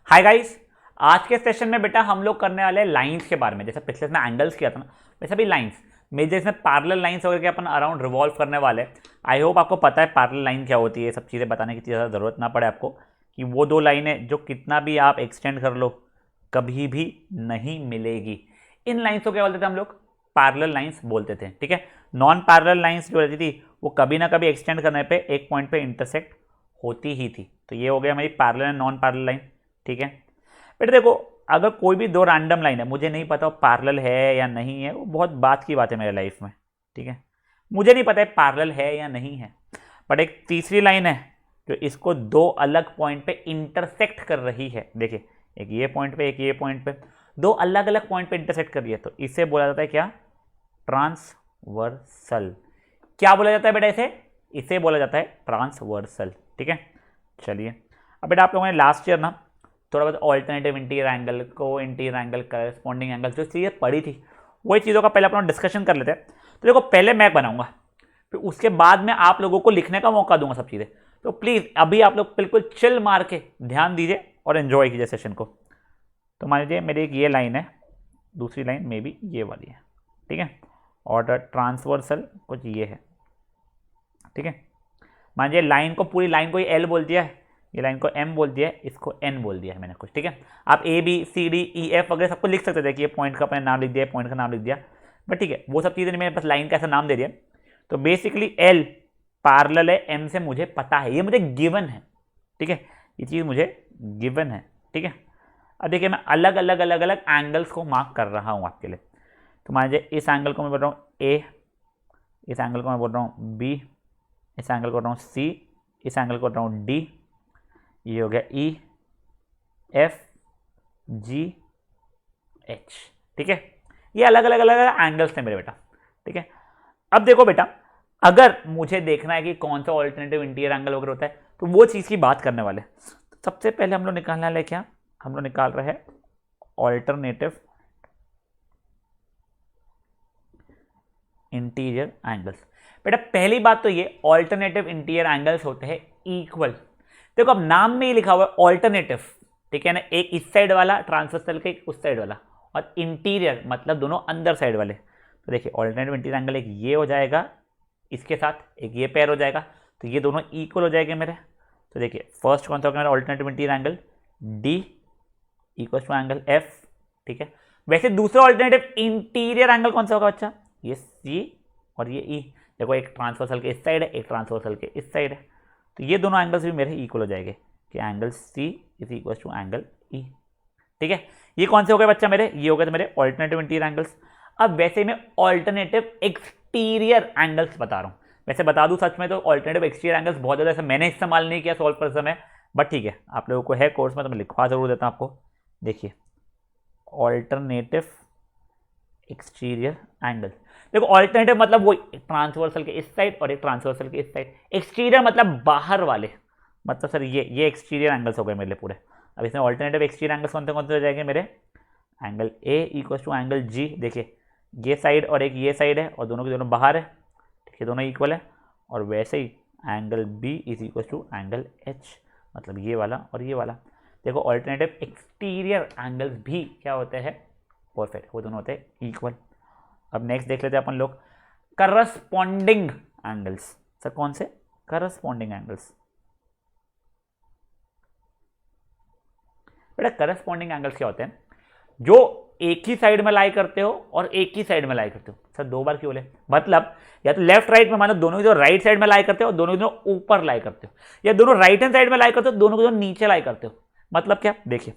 Hi guys. आज के session में बेटा हम लोग करने वाले हैं लाइंस के बारे में। जैसे पिछले में एंगल्स किया था ना, वैसे भी लाइंस मेजर इसमें पैरेलल लाइंस वगैरह के अपन अराउंड रिवॉल्व करने वाले हैं। आई होप आपको पता है पैरेलल लाइन क्या होती है, सब चीज़ें बताने की ज़्यादा ज़रूरत ना पड़े आपको कि वो दो लाइनें जो कितना भी आप एक्सटेंड कर लो कभी भी नहीं मिलेगी। इन लाइंस को क्या बोलते थे हम लोग? पैरेलल लाइंस बोलते थे। ठीक है, नॉन पैरेलल लाइंस जो रहती थी वो कभी ना कभी एक्सटेंड करने पे एक पॉइंट पे इंटरसेक्ट होती ही थी। तो ये हो गया हमारी parallel and non parallel line. ठीक है बेटा, देखो अगर कोई भी दो रैंडम लाइन है, मुझे नहीं पता वो पैरेलल है या नहीं है, वो बहुत बात की बात है मेरे लाइफ में। ठीक है, मुझे नहीं पता है पैरेलल है या नहीं है, बट एक तीसरी लाइन है जो इसको दो अलग पॉइंट पे इंटरसेक्ट कर रही है। देखिए, एक ये पॉइंट पे, एक ये पॉइंट पे, दो अलग अलग पॉइंट पे इंटरसेक्ट कर रही है, तो इसे बोला जाता है क्या? ट्रांसवर्सल। क्या बोला जाता है बेटा इसे? इसे बोला जाता है ट्रांसवर्सल। ठीक है, चलिए अब बेटा आप लोगों ने लास्ट ईयर ना थोड़ा बहुत ऑल्टरनेटिव इंटीरियर एंगल, को इंटीरियर एंगल, करस्पॉन्डिंग एंगल जो चीज़ें पढ़ी थी वही चीज़ों का पहले अपना डिस्कशन कर लेते हैं। तो देखो, पहले मैं बनाऊंगा, फिर उसके बाद में आप लोगों को लिखने का मौका दूंगा सब चीज़ें। तो प्लीज़ अभी आप लोग बिल्कुल चिल मार के ध्यान दीजिए और एंजॉय कीजिए सेशन को। तो मान लीजिए मेरी एक ये लाइन है, दूसरी लाइन मे बी ये वाली है। ठीक है, और ट्रांसवर्सल कुछ ये है। ठीक है, मान लीजिए लाइन को, पूरी लाइन को ये एल बोल दिया है, ये लाइन को एम बोल दिया है, इसको एन बोल दिया है मैंने कुछ। ठीक है, आप A B C D E F वगैरह सबको लिख सकते थे कि ये पॉइंट का अपने नाम लिख दिया, पॉइंट का नाम लिख दिया, बट ठीक है वो सब चीज़ें मैंने बस लाइन का ऐसा नाम दे दिया। तो बेसिकली एल पैरेलल है एम से, मुझे पता है, ये मुझे गिवन है। ठीक है, ये चीज़ मुझे गिवन है। ठीक है, अब देखिए मैं अलग अलग अलग अलग एंगल्स को मार्क कर रहा हूँ आपके लिए। तो मान लीजिए इस एंगल को मैं बोल रहा हूँ ए, इस एंगल को मैं बोल रहा हूँ बी, इस एंगल को बोल रहा हूँ सी, इस एंगल को बोल रहा हूँ डी, ये हो गया ई एफ जी एच। ठीक है, ये अलग अलग अलग अलग एंगल्स थे मेरे बेटा। ठीक है, अब देखो बेटा, अगर मुझे देखना है कि कौन सा ऑल्टरनेटिव इंटीरियर एंगल वगैरह होता है तो वो चीज़ की बात करने वाले। तो सबसे पहले हम लोग निकालने वाले क्या? हम लोग निकाल रहे हैं ऑल्टरनेटिव इंटीरियर एंगल्स। बेटा पहली बात तो ये, ऑल्टरनेटिव इंटीरियर एंगल्स होते हैं इक्वल। देखो अब नाम में ही लिखा हुआ है ऑल्टरनेटिव। ठीक है ना, एक इस साइड वाला ट्रांसवर्सल के, एक उस साइड वाला, और इंटीरियर मतलब दोनों अंदर साइड वाले। तो देखिए ऑल्टरनेटिव इंटीरियर एंगल एक ये हो जाएगा, इसके साथ एक ये पेयर हो जाएगा, तो ये दोनों इक्वल हो जाएंगे मेरे। तो देखिए फर्स्ट कौन सा होगा मेरा alternative interior angle? D equal to angle F. ठीक है, वैसे दूसरा ऑल्टरनेटिव इंटीरियर एंगल कौन सा होगा बच्चा? ये सी और ये ई। देखो एक ट्रांसवर्सल के इस साइड है, एक ट्रांसवर्सल के इस साइड है, तो ये दोनों एंगल्स भी मेरे इक्वल हो जाएंगे कि angle C is equal to angle E. ठीक है, ये कौन से हो गए बच्चा मेरे? ये हो गए तो मेरे ऑल्टरनेटिव इंटीरियर एंगल्स। अब वैसे मैं ऑल्टरनेटिव एक्सटीरियर एंगल्स बता रहा हूँ। वैसे बता दूं सच में तो ऑल्टरनेटिव एक्सटीरियर एंगल्स बहुत ज़्यादा ऐसा मैंने इस्तेमाल नहीं किया सॉल्व कर समय, बट ठीक है आप लोगों को है कोर्स में तो मैं लिखवा जरूर देता हूँ आपको। देखिए ऑल्टरनेटिव एक्सटीरियर एंगल, देखो ऑल्टरनेटिव मतलब वो एक ट्रांसवर्सल के इस साइड और एक ट्रांसवर्सल के इस साइड, एक्सटीरियर मतलब बाहर वाले, मतलब सर ये एक्सटीरियर एंगल्स हो गए मेरे लिए पूरे। अब इसमें ऑल्टरनेटिव एक्सटीरियर एंगल्स कौन से हो जाएंगे मेरे? Angle A equal to angle G. देखिए ये साइड और एक ये साइड है और दोनों के दोनों बाहर है, ठीक है दोनों इक्वल है। और वैसे ही angle B is equal to angle H, मतलब ये वाला और ये वाला। देखो ऑल्टरनेटिव एक्सटीरियर एंगल्स भी क्या होते हैं? परफेक्ट, वो दोनों होते हैं इक्वल। अब नेक्स्ट देख लेते हैं अपन लोग करस्पॉन्डिंग एंगल्स। सर कौन से? Corresponding angles. बेटा करस्पॉन्डिंग एंगल्स क्या होते हैं? जो एक ही साइड में लाई करते हो और एक ही साइड में लाई करते हो। सर दो बार क्यों बोले? मतलब या तो लेफ्ट राइट में मानो दोनों जो राइट साइड में लाई करते हो और दोनों दोनों ऊपर लाई करते हो, या दोनों राइट हैंड साइड में लाई करते हो दोनों को दोनों नीचे लाई करते हो। मतलब क्या? देखिए,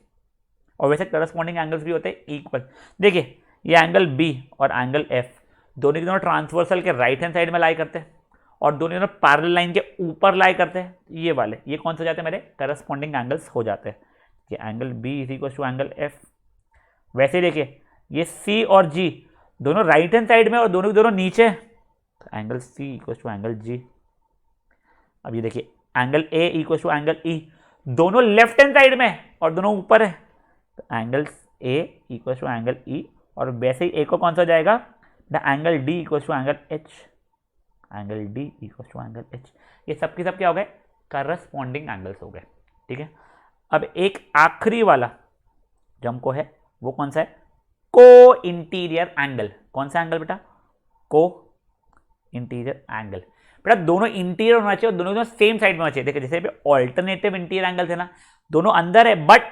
और वैसे करस्पॉन्डिंग एंगल्स भी होते हैं इक्वल। देखिए ये एंगल बी और एंगल एफ दोनों के दोनों ट्रांसवर्सल के राइट हैंड साइड में लाई करते हैं और दोनों दोनों पैरेलल लाइन के ऊपर लाई करते हैं। ये वाले ये कौन से हो जाते हैं मेरे? करस्पॉन्डिंग एंगल्स हो जाते हैं। ये angle B is equal to angle F. वैसे देखिए ये सी और जी दोनों राइट हैंड साइड में और दोनों के दोनों नीचे, तो angle C equal to angle G. अब ये देखिए angle A equal to angle E, दोनों लेफ्ट हैंड साइड में और दोनों ऊपर है, तो angle A equal to angle E. और वैसे ही ए को कौन सा हो जाएगा? The angle D equal to angle H, angle D equal to angle H. ये सब के सब क्या हो गए? करस्पॉन्डिंग एंगल्स हो गए। ठीक है, अब एक आखिरी वाला जो हमको है वो कौन सा है, को इंटीरियर एंगल। कौन सा एंगल बेटा, को इंटीरियर एंगल। बेटा दोनों इंटीरियर होना चाहिए और दोनों सेम साइड में होना चाहिए। देखिए जैसे ऑल्टरनेटिव इंटीरियर एंगल थे ना, दोनों अंदर है बट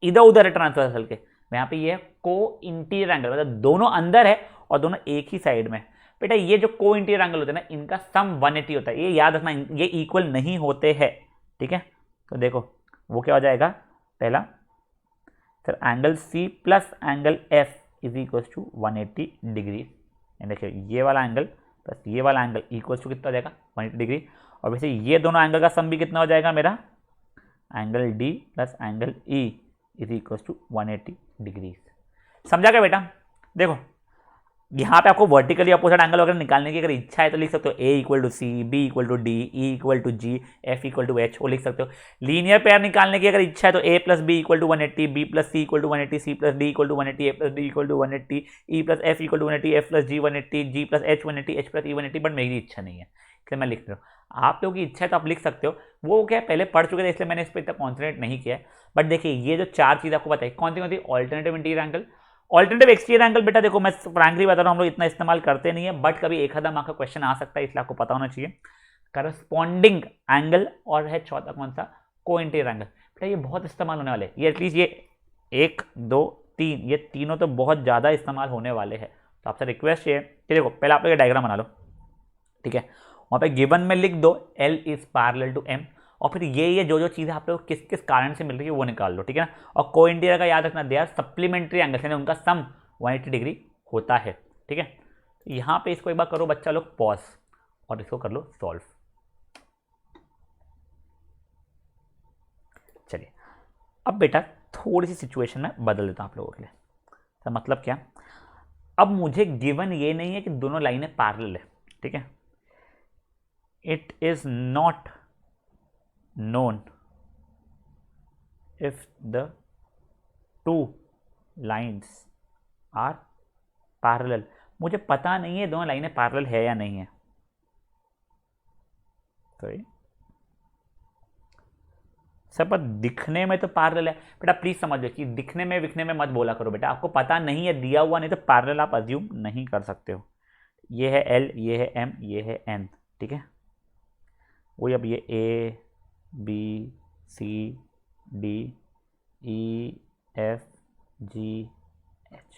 इधर उधर है ट्रांसवर्सल के, यहाँ पे ये है को इंटीरियर एंगल, मतलब दोनों अंदर है और दोनों एक ही साइड में। बेटा ये जो को इंटीरियर एंगल होते हैं ना, इनका सम 180 होता है, ये याद रखना, ये इक्वल नहीं होते हैं, ठीक है। तो देखो वो क्या हो जाएगा, पहला sir angle C plus angle F is equal to 180 degree. देखिए ये वाला एंगल प्लस ये वाला एंगल इक्वल टू कितना हो जाएगा, 180 डिग्री। और वैसे ये दोनों एंगल का सम भी कितना हो जाएगा मेरा, angle D plus angle E is equal to 180 degree. समझा क्या बेटा। देखो यहाँ पे आपको वर्टिकली अपोजिट एंगल वगैरह निकालने की अगर इच्छा है तो लिख सकते हो A equal to C, B equal to D, E equal to G, F equal to H, वो लिख सकते हो। लीनियर पेयर निकालने की अगर इच्छा है तो A plus B equal to 180, B plus C equal to 180, C plus D equal to 180, A plus D equal to 180, E plus F equal to 180, F plus G 180, G plus H 180, H plus E 180, but मेरी इच्छा नहीं है इसलिए मैं लिख रहा हूँ। आप लोगों की इच्छा है तो आप लिख सकते हो, वो क्या पहले पढ़ चुके थे इसलिए मैंने इस पर इतना कॉन्सेंट्रेट नहीं किया है। बट देखिए ये जो चार चीज़ आपको बताई कौन सी, alternative interior angle, alternative exterior angle. बेटा देखो मैं फ्रैंकली बता रहा हूँ, हम लोग इतना इस्तेमाल करते नहीं है, बट कभी एक आधा मार्क का क्वेश्चन आ सकता है, इसलिए आपको पता होना चाहिए। करस्पॉन्डिंग एंगल और है चौथा कौन सा, को इंटीरियर एंगल। बेटा ये बहुत इस्तेमाल होने वाले, ये एटलीस्ट ये 1 2 3 ये तीनों तो बहुत ज़्यादा इस्तेमाल होने वाले हैं। तो आपसे रिक्वेस्ट ये कि देखो पहले आप लोग डायग्राम बना लो, ठीक है, वहाँ पे गिवन में लिख दो L is parallel to M, और फिर ये जो चीज़ें आप लोग किस किस कारण से मिल रही है वो निकाल लो, ठीक है ना। और को इंटीरियर का याद रखना, दे आर सप्लीमेंट्री एंगल्स, यानी उनका सम 180 डिग्री होता है, ठीक है। यहाँ पे इसको एक बार करो बच्चा लोग पॉज और इसको कर लो सॉल्व। चलिए अब बेटा थोड़ी सी सिचुएशन में बदल देता हूँ आप लोगों के लिए। तो मतलब क्या, अब मुझे गिवन ये नहीं है कि दोनों लाइनें पैरेलल है, ठीक है। It is not known if the two lines are parallel। मुझे पता नहीं है दोनों लाइनें पैरेलल है या नहीं है, सॉरी सर पर दिखने में तो पैरेलल है। बेटा प्लीज समझ लो कि दिखने में विखने में मत बोला करो बेटा, आपको पता नहीं है दिया हुआ नहीं तो पैरेलल आप अज्यूम नहीं कर सकते हो। ये है L, ये है M, ये है N, ठीक है। वही अब ये A B C D E F G H।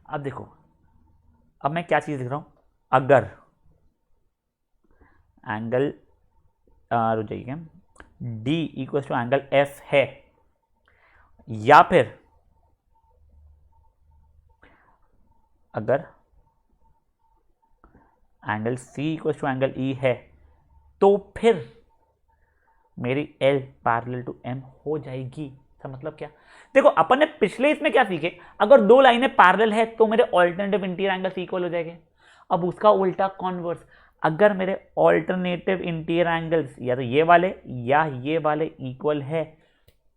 अब देखो अब मैं क्या चीज़ लिख रहा हूँ, अगर एंगल रुक जाइए D equal to angle F है, या फिर अगर angle C equal to angle E है, तो फिर मेरी L पैरेलल टू M हो जाएगी। तो मतलब क्या, देखो अपन ने पिछले इसमें क्या सीखे, अगर दो लाइनें पैरेलल है तो मेरे ऑल्टरनेटिव इंटीरियर एंगल्स इक्वल हो जाएंगे। अब उसका उल्टा कॉन्वर्स, अगर मेरे ऑल्टरनेटिव इंटीरियर एंगल्स या तो ये वाले या ये वाले इक्वल है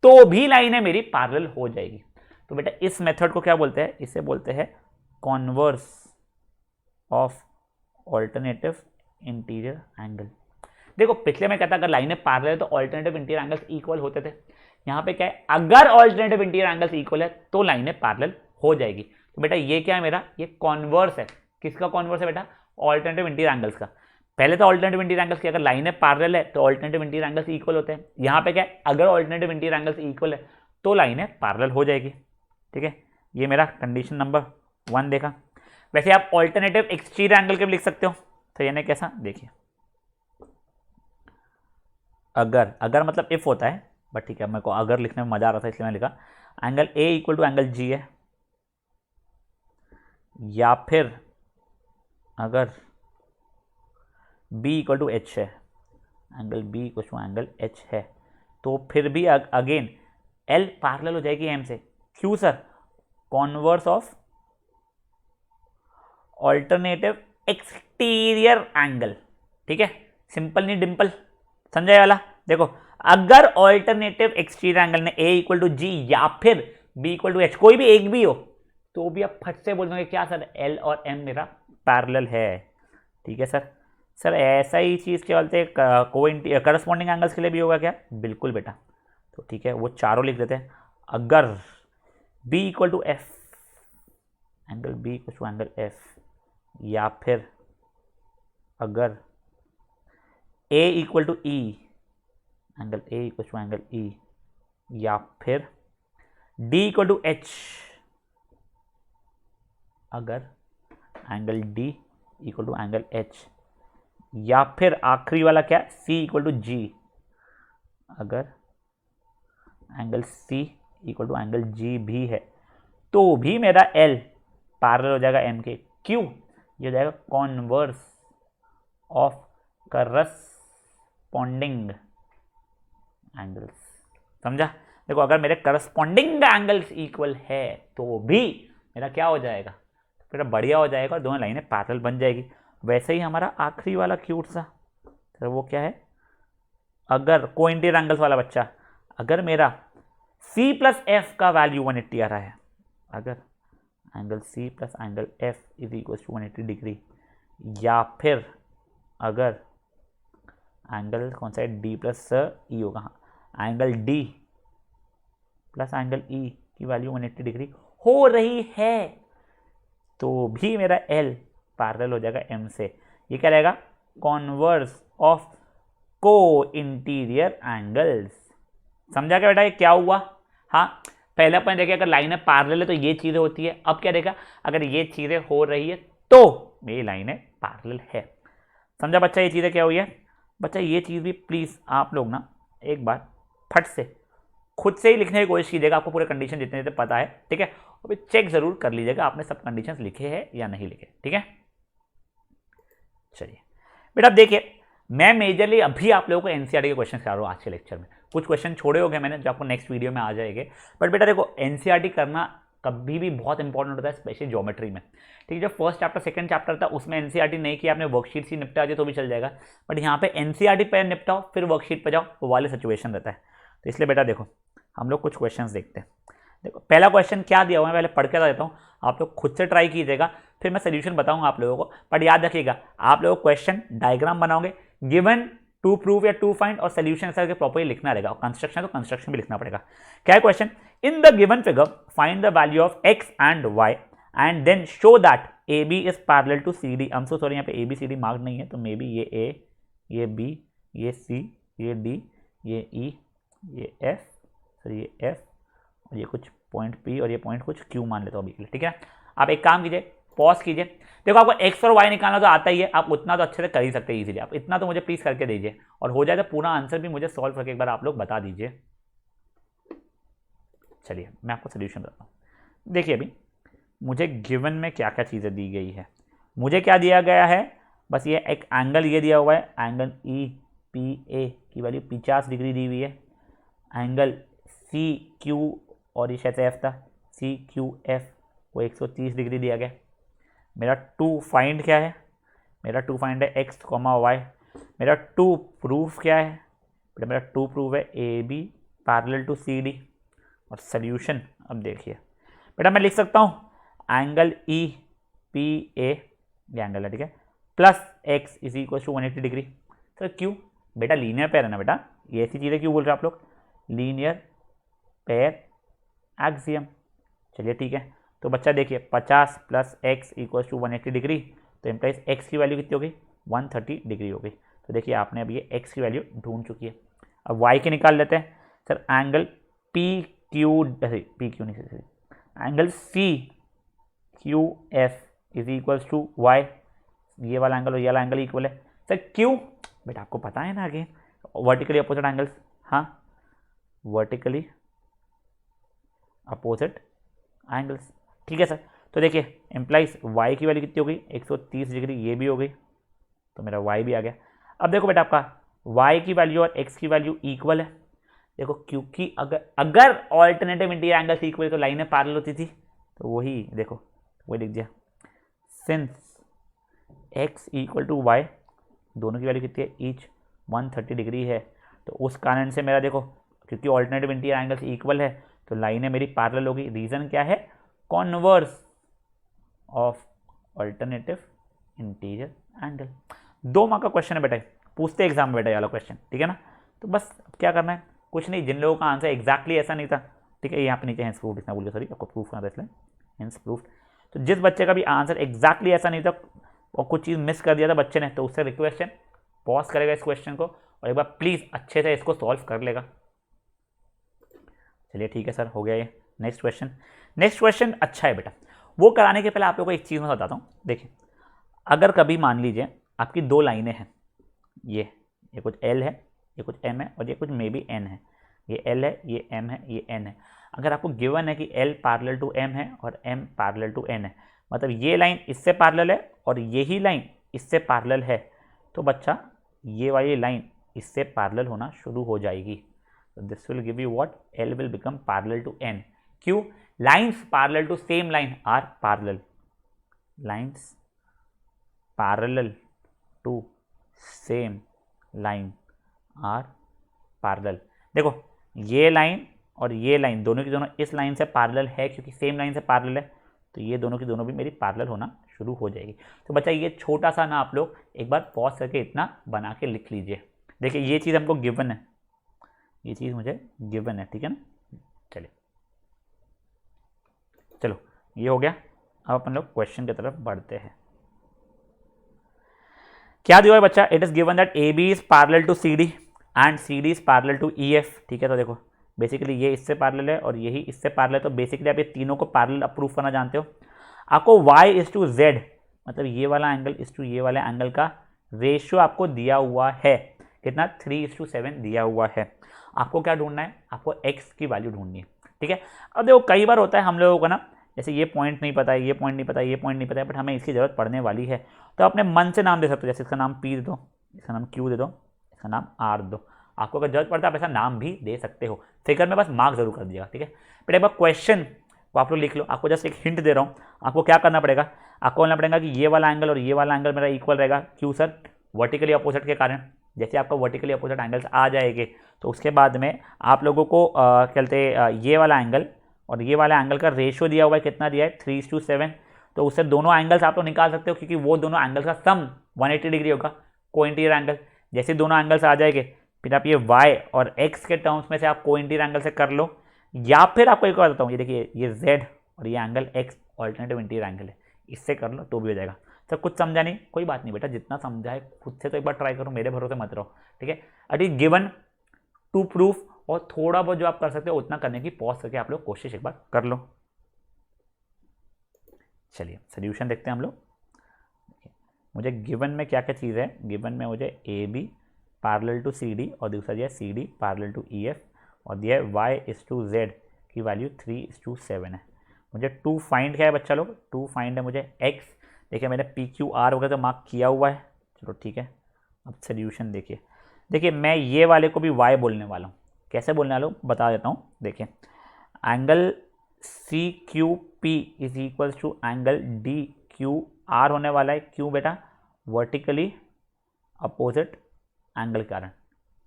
तो भी लाइनें मेरी पैरेलल हो जाएगी। तो बेटा इस मेथड को क्या बोलते हैं, इसे बोलते हैं converse of alternative interior angle. देखो पिछले में कहता अगर लाइनें पैरेलल है तो ऑल्टरनेटिव इंटीरियर एंगल्स इक्वल होते थे, यहाँ पे क्या है, अगर ऑल्टरनेटिव इंटीरियर एंगल्स इक्वल है तो लाइनें पैरेलल हो जाएगी। तो बेटा ये क्या है मेरा, ये कॉन्वर्स है। किसका कॉन्वर्स है बेटा, ऑल्टरनेटिव इंटीरियर एंगल्स का। पहले तो ऑल्टरनेटिव इंटीरियर एंगल्स की अगर लाइनें पैरेलल है तो ऑल्टरनेटिव इंटीरियर एंगल्स इक्वल होते हैं। यहाँ पे क्या है, अगर ऑल्टरनेटिव इंटीरियर एंगल्स इक्वल है तो लाइनें पैरेलल हो जाएगी, ठीक है। ये मेरा कंडीशन नंबर 1 देखा। वैसे आप ऑल्टरनेटिव एक्सटीरियर एंगल के भी लिख सकते हो, तो यानी कैसा देखिए, अगर मतलब इफ होता है, बट ठीक है मेरे को अगर लिखने में मजा आ रहा था इसलिए मैंने लिखा angle A equal to angle G है, या फिर अगर B इक्वल टू H है, angle B equal to angle H है, तो फिर भी अगेन L पैरेलल हो जाएगी M से। क्यों sir, converse of alternative exterior angle, ठीक है, सिंपल नहीं डिंपल, समझाए वाला। देखो अगर ऑल्टरनेटिव एक्सटीरियर एंगल ने A इक्वल टू G या फिर B इक्वल टू H कोई भी एक भी हो, तो भी आप फट से बोल दोगे क्या सर L और M मेरा पैरेलल है, ठीक है सर। सर ऐसा ही चीज़ क्या बोलते हैं करस्पॉन्डिंग एंगल्स के लिए भी होगा क्या, बिल्कुल बेटा। तो ठीक है वो चारों लिख देते हैं। अगर B equal to F, angle B equal to angle F, या फिर अगर A equal to E, angle A equal to angle E, या फिर D इक्वल टू एच, अगर angle D equal to angle H, या फिर आखिरी वाला क्या, C इक्वल टू G, अगर angle C equal to angle G भी है तो भी मेरा L पैरेलल हो जाएगा M के। क्यों? ये हो जाएगा कॉन्वर्स ऑफ करस्पॉन्डिंग एंगल्स। समझा? देखो अगर मेरे करस्पॉन्डिंग एंगल्स इक्वल है तो भी मेरा क्या हो जाएगा, फिर बढ़िया हो जाएगा और दोनों लाइनें पैरेलल बन जाएगी। वैसे ही हमारा आखिरी वाला क्यूट सा, तो वो क्या है, अगर कोइंटीरियर एंगल्स वाला बच्चा, अगर मेरा C प्लस एफ का वैल्यू 180 आ रहा है, अगर angle C plus angle F is equal to 180 degree, या फिर अगर एंगल कौन सा है, D प्लस E होगा, हाँ angle D plus angle E की वैल्यू 180 डिग्री हो रही है तो भी मेरा L पैरेलल हो जाएगा M से। ये क्या रहेगा, कॉन्वर्स ऑफ को इंटीरियर एंगल्स। समझा क्या बेटा ये क्या हुआ? हाँ पहले अपन देखे अगर लाइनें पैरेलल है तो ये चीजें होती है, अब क्या देखा, अगर ये चीजें हो रही है तो मेरी लाइनें पैरेलल है। समझा बच्चा ये चीजें क्या हुई है? बच्चा ये चीज भी प्लीज आप लोग ना एक बार फट से खुद से ही लिखने की कोशिश कीजिएगा, आपको पूरे कंडीशन जितने जितने पता है, ठीक है, अभी चेक जरूर कर लीजिएगा आपने सब कंडीशंस लिखे हैं या नहीं लिखे, ठीक है। चलिए बेटा देखिए मैं मेजरली अभी आप लोगों को एनसीईआरटी के क्वेश्चन करा रहा हूँ आज के लेक्चर में, कुछ क्वेश्चन छोड़े हो गए मैंने जो आपको नेक्स्ट वीडियो में आ जाएंगे। बट बेटा देखो एनसीईआरटी करना कभी भी बहुत इंपॉर्टेंट होता है, स्पेशली ज्योमेट्री में, ठीक है। जो फर्स्ट चैप्टर सेकंड चैप्टर था उसमें एनसीईआरटी नहीं किया आपने, वर्कशीट से निपटा दिया तो भी चल जाएगा, बट यहाँ पे एनसीईआरटी पे निपटाओ फिर वर्कशीट पे जाओ, वो वाले सिचुएशन रहता है। तो इसलिए बेटा देखो हम लोग कुछ क्वेश्चन देखते हैं। देखो पहला क्वेश्चन क्या दिया हुआ है पहले पढ़ के देता हूँ, आप लोग खुद से ट्राई कीजिएगा फिर मैं सोल्यूशन बताऊंगा आप लोगों को। बट याद रखिएगा आप लोग क्वेश्चन डायग्राम बनाओगे, गिवन टू प्रूव या टू फाइंड, और सोल्यूशन करके प्रॉपर्ली लिखना रहेगा, और कंस्ट्रक्शन तो कंस्ट्रक्शन भी लिखना पड़ेगा। क्या है question, in the given figure find the value of x and y and then show that A B is parallel to C D. So sorry यहाँ पे A B C D mark नहीं है, तो मे बी ये ए, ये B, ये सी, ये D, ये ई, ये एफ, सॉरी ये एफ, और ये कुछ पॉइंट पी और ये पॉइंट कुछ क्यू मान लेता हूँ अभी के लिए, ठीक है। आप एक काम कीजिए पॉज कीजिए, देखो आपको एक्स और वाई निकालना तो आता ही है, आप उतना तो अच्छे से कर ही सकते हैं इजीली, आप इतना तो मुझे प्लीज करके दीजिए और हो जाए तो पूरा आंसर भी मुझे सॉल्व करके एक बार आप लोग बता दीजिए। चलिए मैं आपको सोल्यूशन बताता हूँ। देखिए अभी मुझे गिवन में क्या क्या चीज़ें दी गई है, मुझे क्या दिया गया है, बस ये एक एंगल ये दिया हुआ है, एंगल ई पी ए की वैल्यू 50 डिग्री दी हुई है, एंगल सी क्यू और ये शायद एफ था, सी क्यू एफ वो 130 डिग्री दिया गया। मेरा टू फाइंड क्या है, मेरा टू फाइंड है एक्स कॉमा वाई। मेरा टू प्रूफ क्या है, मेरा टू प्रूफ है A B parallel to C D. और सोल्यूशन अब देखिए बेटा मैं लिख सकता हूँ एंगल ई पी ए, ये एंगल है ठीक है, plus x is equal to 180 degree. Sir क्यों बेटा, लीनियर पेयर है ना बेटा, ये ऐसी चीज़ें क्यों बोल रहे हैं आप लोग, लीनियर पेयर एक्सियम। चलिए ठीक है, तो बच्चा देखिए 50 plus x equals to 180 degree, तो इम्प्लाइज एक्स की वैल्यू कितनी होगी 130 डिग्री होगी। तो देखिए आपने अब ये एक्स की वैल्यू ढूंढ चुकी है। अब वाई के निकाल लेते हैं। सर एंगल पी क्यू नहीं sir, angle C Q F is equals to y, ये वाला एंगल और ये वाला एंगल इक्वल है। सर क्यों बेटा, आपको पता है ना अगेन वर्टिकली अपोजिट एंगल्स, हाँ वर्टिकली अपोजिट एंगल्स, ठीक है सर। तो देखिए इम्प्लाइज y की वैल्यू कितनी हो गई 130 डिग्री, ये भी हो गई, तो मेरा y भी आ गया। अब देखो बेटा आपका y की वैल्यू और x की वैल्यू इक्वल है। देखो क्योंकि अगर ऑल्टरनेटिव इंटीरियर एंगल्स इक्वल तो लाइनें पैरेलल होती थी, तो वही देखो वही लिख दिया, since x equal to y, दोनों की वैल्यू कितनी है ईच 130 डिग्री है, तो उस कारण से मेरा देखो क्योंकि ऑल्टरनेटिव इंटीरियर एंगल्स इक्वल है तो लाइनें मेरी पैरेलल होगी। रीजन क्या है, converse of alternative interior angle. 2 mark का क्वेश्चन है बेटा, पूछते एग्जाम में बेटा ये वाला क्वेश्चन, ठीक है ना। तो बस क्या करना है, कुछ नहीं, जिन लोगों का आंसर एग्जैक्टली ऐसा नहीं था, ठीक है, यहाँ पे नीचे हेंस प्रूफ लिखना भूल गया, सॉरी, आपको प्रूफ करना था इसलिए हेंस प्रूफ। तो जिस बच्चे का भी आंसर एग्जैक्टली ऐसा नहीं था और कुछ चीज़ मिस कर दिया था बच्चे ने, तो उससे रिक्वेस्ट है पॉज करेगा इस क्वेश्चन को और एक बार प्लीज़ अच्छे से इसको सॉल्व कर लेगा। चलिए ठीक है सर, हो गया ये। नेक्स्ट क्वेश्चन अच्छा है बेटा। वो कराने के पहले आप लोगों को एक चीज़ मैं बताता हूँ। देखिए, अगर कभी मान लीजिए आपकी दो लाइनें हैं, ये कुछ एल है, ये कुछ एम है और ये कुछ मे बी एन है, ये एल है, ये एम है, ये एन है। अगर आपको गिवन है कि एल पैरेलल टू एम है और एम पैरेलल टू एन है, मतलब ये लाइन इससे पैरेलल है और यही लाइन इससे पैरेलल है, तो बच्चा ये वाली लाइन इससे पैरेलल होना शुरू हो जाएगी। So this will give you what? L will become parallel to N. क्यों? Lines parallel to same line are parallel. Lines parallel to same line are parallel. देखो, ये लाइन और ये लाइन दोनों की दोनों इस लाइन से पैरेलल है, क्योंकि सेम लाइन से पैरेलल है, तो ये दोनों की दोनों भी मेरी पैरेलल होना शुरू हो जाएगी। तो बच्चा ये छोटा सा ना आप लोग एक बार पॉज करके इतना बना के लिख लीजिए। देखिए, ये चीज़ हमको गिवन है, ये चीज़ मुझे गिवन है, ठीक है ना। चलिए, चलो ये हो गया। अब अपन लोग क्वेश्चन की तरफ बढ़ते हैं। क्या दिया है बच्चा? It is given that A B is parallel to C D and C D is parallel to E F. ठीक है, तो देखो बेसिकली ये इससे पैरेलल है और यही इससे पैरेलल है, तो बेसिकली आप ये तीनों को पैरेलल अप्रूव करना जानते हो। आपको y इज टू जेड, मतलब ये वाला एंगल इज टू ये वाले एंगल का रेशियो आपको दिया हुआ है, कितना? 3:7 दिया हुआ है। आपको क्या ढूंढना है? आपको x की वैल्यू ढूंढनी है, ठीक है। अब देखो, कई बार होता है हम लोगों को ना, जैसे ये पॉइंट नहीं पता है, ये पॉइंट नहीं पता है, ये पॉइंट नहीं पता है, बट हमें इसकी जरूरत पड़ने वाली है, तो अपने मन से नाम दे सकते हो। जैसे इसका नाम P दे दो, इसका नाम Q दे दो, इसका नाम R दो। आपको अगर जरूरत पड़ता है आप ऐसा नाम भी दे सकते हो। फिगर में बस मार्क जरूर कर दिएगा, ठीक है। बट एक बार क्वेश्चन को आप लोग लिख लो। आपको जस्ट एक हिंट दे रहा हूँ। आपको क्या करना पड़ेगा? आपको बोलना पड़ेगा कि ये वाला एंगल और ये वाला एंगल मेरा इक्वल रहेगा। क्यों सर? वर्टिकली अपोजिट के कारण। जैसे आपका वर्टिकली अपोजिट एंगल्स आ जाएंगे तो उसके बाद में आप लोगों को कहते ये वाला एंगल और ये वाला एंगल का रेशियो दिया हुआ है, कितना दिया है? 3:7। तो उससे दोनों एंगल्स आप लोग निकाल सकते हो, क्योंकि वो दोनों एंगल्स का सम 180 डिग्री होगा, कोइंटीरियर एंगल। जैसे दोनों एंगल्स आ जाएंगे, फिर आप ये y और x के टर्म्स में से आप कोइंटीरियर एंगल से कर लो, या फिर आपको एक और बताता हूँ, ये देखिए ये z और ये angle x alternative interior angle है, इससे कर लो तो भी हो जाएगा। सब कुछ समझा नहीं? कोई बात नहीं बेटा, जितना समझा है खुद से तो एक बार ट्राई करो, मेरे भरोसे मत रहो, ठीक है। अट इज गिवन टू प्रूफ, और थोड़ा बहुत जो आप कर सकते हो उतना करने की पॉज करके आप लोग कोशिश एक बार कर लो। चलिए सोल्यूशन देखते हैं हम लोग। मुझे गिवन में क्या क्या चीज़ है? गिवन में मुझे A B parallel to C D और दूसरा दिया C D parallel to E F, और दिया है y इज टू जेड की वैल्यू 3:7 है। मुझे 2 फाइंड क्या है बच्चा लोग? 2 फाइंड है मुझे x। देखिए मैंने पी क्यू आर वगैरह तो मार्क किया हुआ है, चलो ठीक है। अब सोल्यूशन देखिए। देखिए मैं ये वाले को भी y बोलने वाला हूँ। कैसे बोलने वाला हूँ बता देता हूँ। देखिए angle C Q P is equals to angle D Q R होने वाला है। क्यों बेटा? वर्टिकली अपोजिट एंगल के कारण,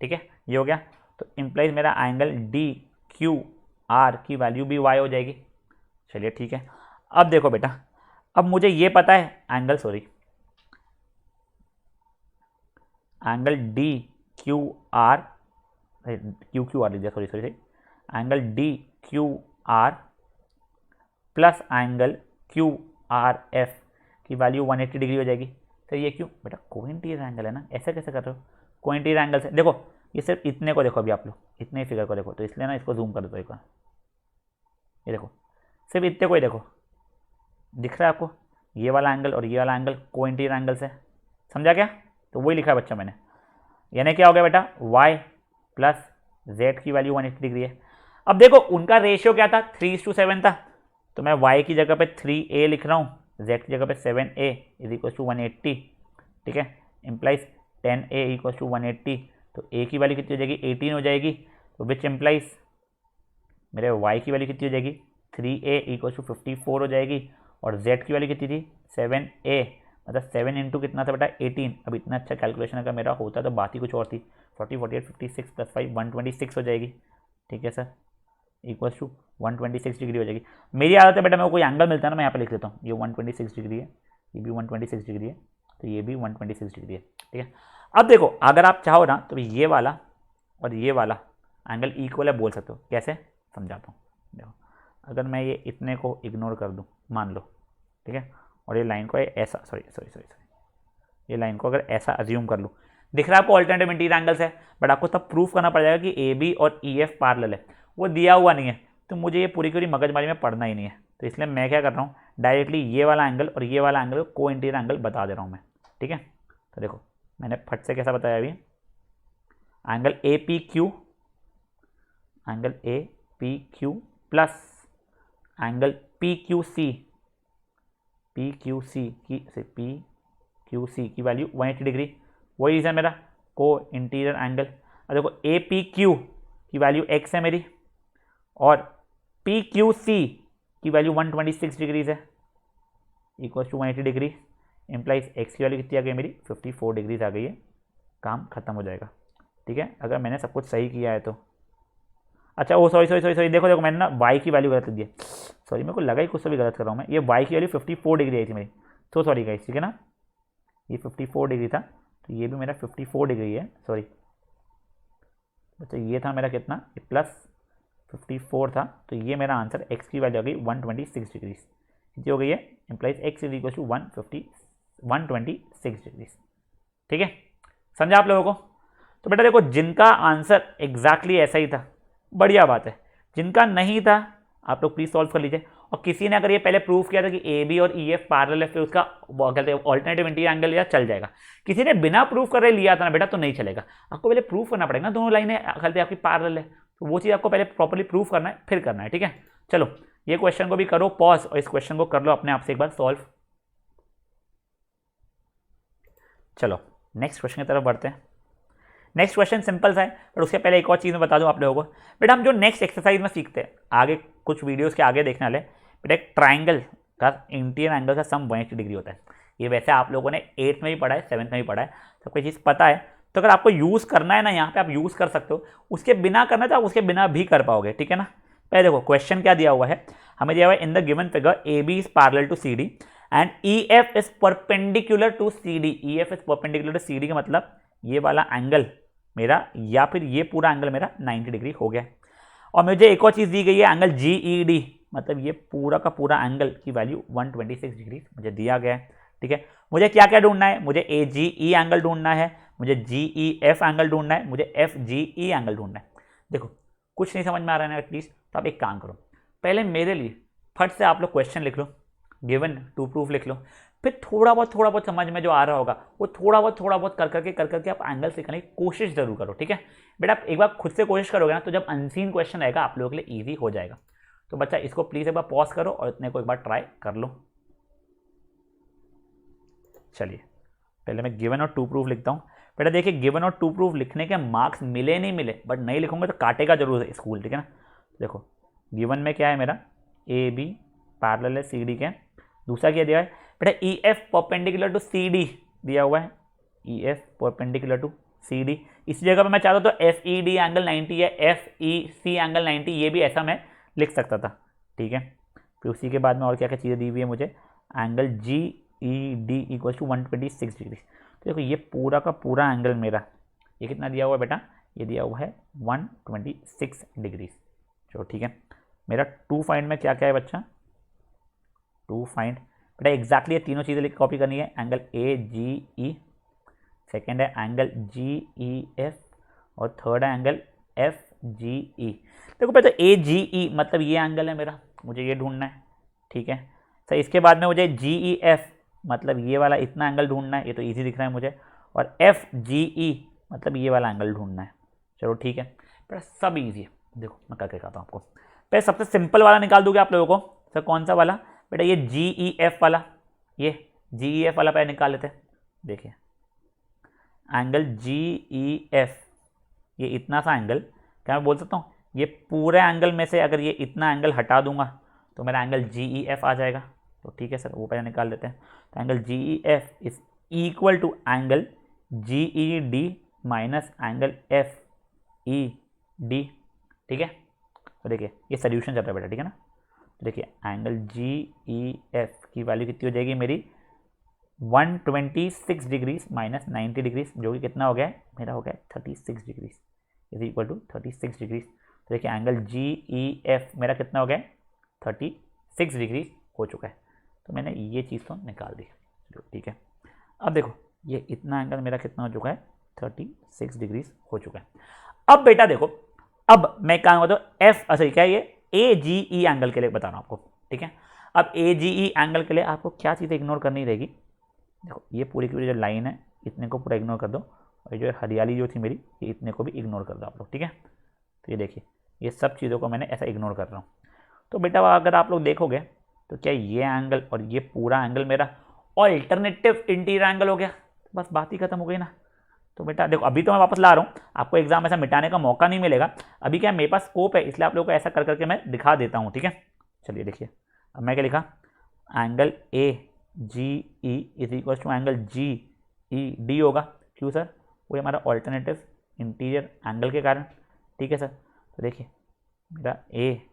ठीक है। ये हो गया, तो इम्प्लाइज मेरा एंगल डी क्यू आर की वैल्यू भी y हो जाएगी। चलिए ठीक है। अब देखो बेटा, अब मुझे ये पता है एंगल डी क्यू आर लीजिए, sorry angle D Q R plus angle Q R F की वैल्यू 180 डिग्री हो जाएगी। तो ये क्यों बेटा? कोइंटीरियर एंगल है ना, ऐसे कैसे कर रहे हो? कोइंटीरियर एंगल से देखो, ये सिर्फ इतने को देखो, अभी आप लोग इतने फिगर को देखो, तो इसलिए ना इसको जूम कर दो एक बार। ये देखो, सिर्फ इतने को ही देखो, दिख रहा है आपको? ये वाला एंगल और ये वाला एंगल कोइंटीरियर एंगल से, समझा क्या? तो वही लिखा है बच्चा मैंने। यानी क्या हो गया बेटा? y प्लस जेड की वैल्यू 180 डिग्री है। अब देखो उनका रेशियो क्या था? 3:7 था, तो मैं y की जगह पे 3a लिख रहा हूँ, z की जगह पे 7a इज इक्वल टू 180, ठीक है। इम्प्लाइज 10a इक्वल टू 180, तो a की वैल्यू कितनी हो जाएगी? 18 हो जाएगी। तो विच इम्प्लाइज मेरे y की वैल्यू कितनी हो जाएगी? 3a इक्वल टू 54 हो जाएगी, और z की वैल्यू कितनी थी? 7a, मतलब 7 इंटू कितना था बेटा? 18। अब इतना अच्छा कैलकुलेशन अगर मेरा होता तो बात ही कुछ और थी। 40, 48, 56 प्लस 5 126 हो जाएगी, ठीक है सर, इक्वल टू 126 डिग्री हो जाएगी। मेरी आदत है बेटा, मेरे को कोई एंगल मिलता है ना मैं यहाँ पे लिख लेता हूँ। ये 126 डिग्री है, ये भी 126 डिग्री है, तो ये भी 126 डिग्री है, ठीक है। अब देखो अगर आप चाहो ना तो ये वाला और ये वाला एंगल इक्वल है बोल सकते हो। कैसे समझाता हूँ, देखो अगर मैं ये इतने को इग्नोर कर दूँ मान लो, ठीक है, और ये लाइन को ऐसा सॉरी ये लाइन को अगर ऐसा अज्यूम कर लूँ, दिख रहा है आपको ऑल्टरनेटिव इंटीरियर एंगल्स है, बट आपको तब प्रूफ करना पड़ जाएगा कि ए बी और ई एफ पैरेलल है। वो दिया हुआ नहीं है तो मुझे ये पूरी पूरी मगजमारी में पढ़ना ही नहीं है, तो इसलिए मैं क्या कर रहा हूँ, डायरेक्टली ये वाला एंगल और ये वाला एंगल को इंटीरियर एंगल बता दे रहा हूँ मैं, ठीक है। तो देखो मैंने फट से कैसा बताया अभी, angle A P Q plus angle P Q C की वैल्यू 180 डिग्री, वही रीज़न मेरा को इंटीरियर एंगल। अब देखो ए पी क्यू की वैल्यू x है मेरी और पी क्यू सी की वैल्यू 126 डिग्रीज है, equal to 180 degree, implies x की वैल्यू कितनी आ गई मेरी 54 डिग्रीज आ गई है, काम खत्म हो जाएगा, ठीक है, अगर मैंने सब कुछ सही किया है तो। अच्छा ओ सॉरी देखो मैंने ना y की वैल्यू गलत दी है, सॉरी मेरे को लगा ही कुछ तो भी गलत कर रहा हूँ मैं, ये y की वैल्यू 54 डिग्री आई थी मेरी, तो सॉरी गाइस, ठीक है ना, ये 54 डिग्री था तो ये भी मेरा 54 डिग्री है, सॉरी अच्छा ये था मेरा कितना, ये प्लस 54 था, तो ये मेरा आंसर x की वैल्यू आ गई 126 डिग्री, कितनी हो गई है, implies x is equal to 126 degree, ठीक है, समझा आप लोगों को। तो बेटा देखो जिनका आंसर एग्जैक्टली ऐसा ही था बढ़िया बात है, जिनका नहीं था आप लोग प्लीज सॉल्व कर लीजिए। और किसी ने अगर ये पहले प्रूफ किया था कि ए बी और ई एफ पैरेलल है, फिर उसका कहते हैं ऑल्टरनेटिव इंटीरियर एंगल या चल जाएगा। किसी ने बिना प्रूफ करे लिया था ना बेटा तो नहीं चलेगा, आपको पहले प्रूफ करना पड़ेगा ना दोनों लाइनें कहते आपकी पैरेलल है, तो वो चीज़ आपको पहले प्रॉपर्ली प्रूफ करना है फिर करना है, ठीक है। चलो ये क्वेश्चन को भी करो पॉज और इस क्वेश्चन को कर लो अपने आप से एक बार सॉल्व। चलो नेक्स्ट क्वेश्चन की तरफ बढ़ते हैं। नेक्स्ट क्वेश्चन सिंपल सा है, पर उसके पहले एक और चीज़ मैं बता दूं आप लोगों को, बेटा हम जो नेक्स्ट एक्सरसाइज में सीखते हैं आगे कुछ वीडियोस के आगे देखने वाले, बेटा एक ट्राइंगल का इंटीरियर एंगल का सम 180 डिग्री होता है। ये वैसे आप लोगों ने 8th में भी पढ़ा है, 7th में भी पढ़ा है, सबको चीज़ पता है, तो अगर आपको यूज़ करना है ना यहाँ पे आप यूज़ कर सकते हो, उसके बिना करना है तो आप उसके बिना भी कर पाओगे, ठीक है ना। पहले देखो क्वेश्चन क्या दिया हुआ है, हमें दिया हुआ है in the given figure A B is parallel to C D and E F is perpendicular to C D. E F is perpendicular to C D का मतलब ये वाला एंगल मेरा या फिर ये पूरा एंगल मेरा 90 डिग्री हो गया। और मुझे एक और चीज़ दी गई है एंगल जी ई डी, मतलब ये पूरा का पूरा एंगल की वैल्यू 126 डिग्री मुझे दिया गया है, ठीक है। मुझे क्या क्या ढूंढना है, मुझे ए जी ई एंगल ढूंढना है, मुझे जी ई एफ एंगल ढूंढना है, मुझे एफ जी ई एंगल ढूंढना है। देखो कुछ नहीं समझ में आ रहा है ना एटलीस्ट, तो आप एक काम करो, पहले मेरे लिए फट से आप लोग क्वेश्चन लिख लो, गिवन टू प्रूफ लिख लो, फिर थोड़ा बहुत समझ में जो आ रहा होगा वो थोड़ा बहुत कर करके आप एंगल सीखने की कोशिश जरूर करो, ठीक है। बेटा आप एक बार खुद से कोशिश करोगे ना तो जब अनसीन क्वेश्चन आएगा आप लोगों के लिए इजी हो जाएगा। तो बच्चा इसको प्लीज एक बार पॉज करो और इतने को एक बार ट्राई कर लो। चलिए पहले मैं गिवन और टू प्रूफ लिखता हूँ। बेटा देखिए गिवन और टू प्रूफ लिखने के मार्क्स मिले नहीं मिले, बट नहीं लिखूंगा तो काटेगा जरूर है स्कूल, ठीक है ना। देखो गिवन में क्या है मेरा, ए बी पैरेलल है सी डी के, दूसरा क्या दिया है बेटा E F perpendicular to C D दिया हुआ है, E F perpendicular to C D. इस जगह पे मैं चाहता तो एफ ई डी एंगल 90 है, एफ ई सी एंगल 90, ये भी ऐसा मैं लिख सकता था, ठीक है। फिर उसी के बाद में और क्या क्या चीज़ें दी हुई है मुझे, angle G E D equal to 126 degree. तो देखो ये पूरा का पूरा एंगल मेरा ये कितना दिया हुआ है बेटा, ये दिया हुआ है 126 डिग्री। चलो ठीक है, मेरा टू फाइंड में क्या क्या है बच्चा, टू फाइंड बेटा एग्जैक्टली ये तीनों चीज़ें कॉपी करनी है, angle A G E, second है एंगल जी ई एफ और थर्ड है एंगल एफ जी ई। देखो बेटा ए जी ई मतलब ये एंगल है मेरा, मुझे ये ढूंढना है, ठीक है सर। इसके बाद में मुझे जी ई एफ मतलब ये वाला इतना एंगल ढूंढना है, ये तो इजी दिख रहा है मुझे, और एफ जी ई मतलब ये वाला एंगल ढूंढना है। चलो ठीक है बेटा सब इजी है, देखो मैं करके कहता हूँ आपको। पहले सबसे सिंपल वाला निकाल दोगे आप लोगों को, सर कौन सा वाला बेटा, ये जी ई एफ वाला, ये जी ई एफ वाला पहले निकाल लेते हैं। देखिए एंगल जी ई एफ ये इतना सा एंगल, क्या मैं बोल सकता हूँ ये पूरे एंगल में से अगर ये इतना एंगल हटा दूंगा तो मेरा एंगल जी ई एफ आ जाएगा। तो ठीक है सर वो पहले निकाल लेते हैं। तो angle G E F is equal to angle G E D minus angle F E D, ठीक है। तो देखिए ये सोल्यूशन चल रहा है बेटा, ठीक है ना। तो देखिए एंगल जी ई एफ की वैल्यू कितनी हो जाएगी मेरी 126 डिग्री माइनस 90 डिग्री, जो कि कितना हो गया मेरा, हो गया 36 degree, is equal to 36 degree. तो देखिए एंगल GEF मेरा कितना हो गया, 36 डिग्री हो चुका है। तो मैंने ये चीज़ तो निकाल दी, चलो ठीक है। अब देखो ये इतना एंगल मेरा कितना हो चुका है, 36 डिग्री हो चुका है। अब बेटा देखो, अब मैं क्या बताऊँ एफ, अच्छा क्या है ये AGE एंगल के लिए बता रहा हूँ आपको, ठीक है। अब AGE एंगल के लिए आपको क्या चीज़ें इग्नोर करनी रहेगी, देखो ये पूरी की पूरी जो लाइन है इतने को पूरा इग्नोर कर दो, और जो हरियाली जो थी मेरी ये इतने को भी इग्नोर कर दो आप लोग, ठीक है। तो ये देखिए ये सब चीज़ों को मैंने ऐसा इग्नोर कर रहा हूँ। तो बेटा अगर आप लोग देखोगे तो क्या ये एंगल और ये पूरा एंगल मेरा ऑल्टरनेटिव इंटीरियर एंगल हो गया, बस बात ही खत्म हो गई ना। तो बेटा देखो अभी तो मैं वापस ला रहा हूँ, आपको एग्जाम ऐसा मिटाने का मौका नहीं मिलेगा। अभी क्या मेरे पास स्कोप है, इसलिए आप लोगों को ऐसा कर करके मैं दिखा देता हूँ, ठीक है। चलिए देखिए अब मैं क्या लिखा, angle AGE is equal to angle GED होगा। क्यों सर, वो हमारा ऑल्टरनेटिव इंटीरियर एंगल के कारण, ठीक है सर। तो देखिए मेरा AGE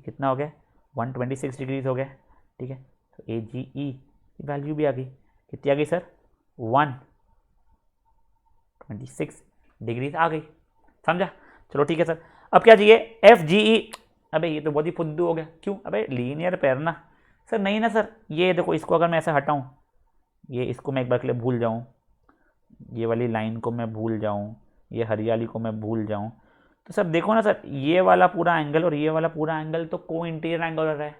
कितना हो गया, 126 डिग्रीज हो गया, ठीक है। तो AGE की वैल्यू भी आ गई, कितनी आ गई सर, 126 डिग्रीज आ गई, समझा। चलो ठीक है सर। अब क्या चाहिए, FGE, अबे ये तो बहुत ही फुद्दू हो गया, क्यों, अबे लीनियर पेयर ना सर, नहीं ना सर। ये देखो इसको अगर मैं ऐसे हटाऊं, ये इसको मैं एक बार के लिए भूल जाऊं, ये वाली लाइन को मैं भूल जाऊं, ये हरियाली को मैं भूल जाऊं, तो सर देखो ना सर ये वाला पूरा एंगल और ये वाला पूरा एंगल तो को इंटीरियर एंगल हो रहा है।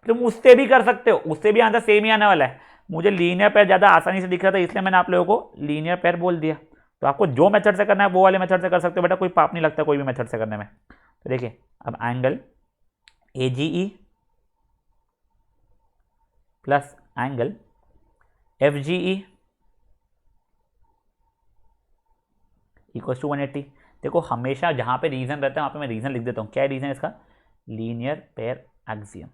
तुम उससे भी कर सकते हो, उससे भी आंसर सेम ही आने वाला है। मुझे लीनियर पेयर ज़्यादा आसानी से दिख रहा था, इसलिए मैंने आप लोगों को लीनियर पेयर बोल दिया। तो आपको जो मेथड से करना है वो वाले मेथड से कर सकते हो बेटा, कोई पाप नहीं लगता कोई भी मेथड से करने में। तो देखिए अब angle AGE plus angle FGE equals to 180। देखो हमेशा जहाँ पे रीजन रहता है वहाँ पे मैं रीजन लिख देता हूँ, क्या है रीजन इसका, लीनियर पेयर एक्सियम,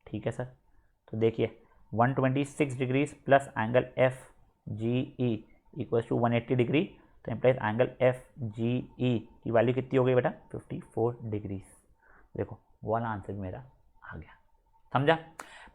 ठीक है सर। तो देखिए 126 degrees plus angle FGE equals to 180 degree, तो इम्प्लाइज एंगल FGE की वैल्यू कितनी हो गई बेटा, 54 डिग्रीज। देखो वो वाला आंसर मेरा आ गया, समझा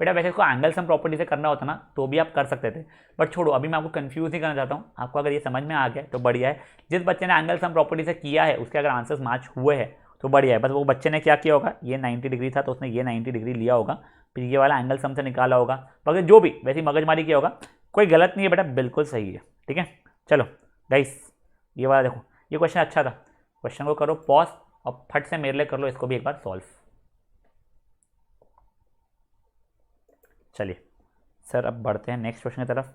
बेटा। वैसे इसको एंगल सम प्रॉपर्टी से करना होता ना तो भी आप कर सकते थे, बट छोड़ो अभी मैं आपको कंफ्यूज नहीं करना चाहता हूँ। आपको अगर ये समझ में आ गया तो बढ़िया है। जिस बच्चे ने एंगल सम प्रॉपर्टी से किया है उसके अगर आंसर्स मैच हुए हैं तो बढ़िया है। बस वो बच्चे ने क्या किया होगा, ये 90 डिग्री था तो उसने ये 90 डिग्री लिया होगा, फिर ये वाला एंगल सम से निकाला होगा, मगर जो भी वैसी मगजमारी किया होगा, कोई गलत नहीं है बेटा, बिल्कुल सही है, ठीक है। चलो गाइस ये वाला देखो, ये क्वेश्चन अच्छा था, क्वेश्चन को करो पॉज और फट से मेरे लिए कर लो इसको भी एक बार सॉल्व। चलिए सर अब बढ़ते हैं नेक्स्ट क्वेश्चन की तरफ।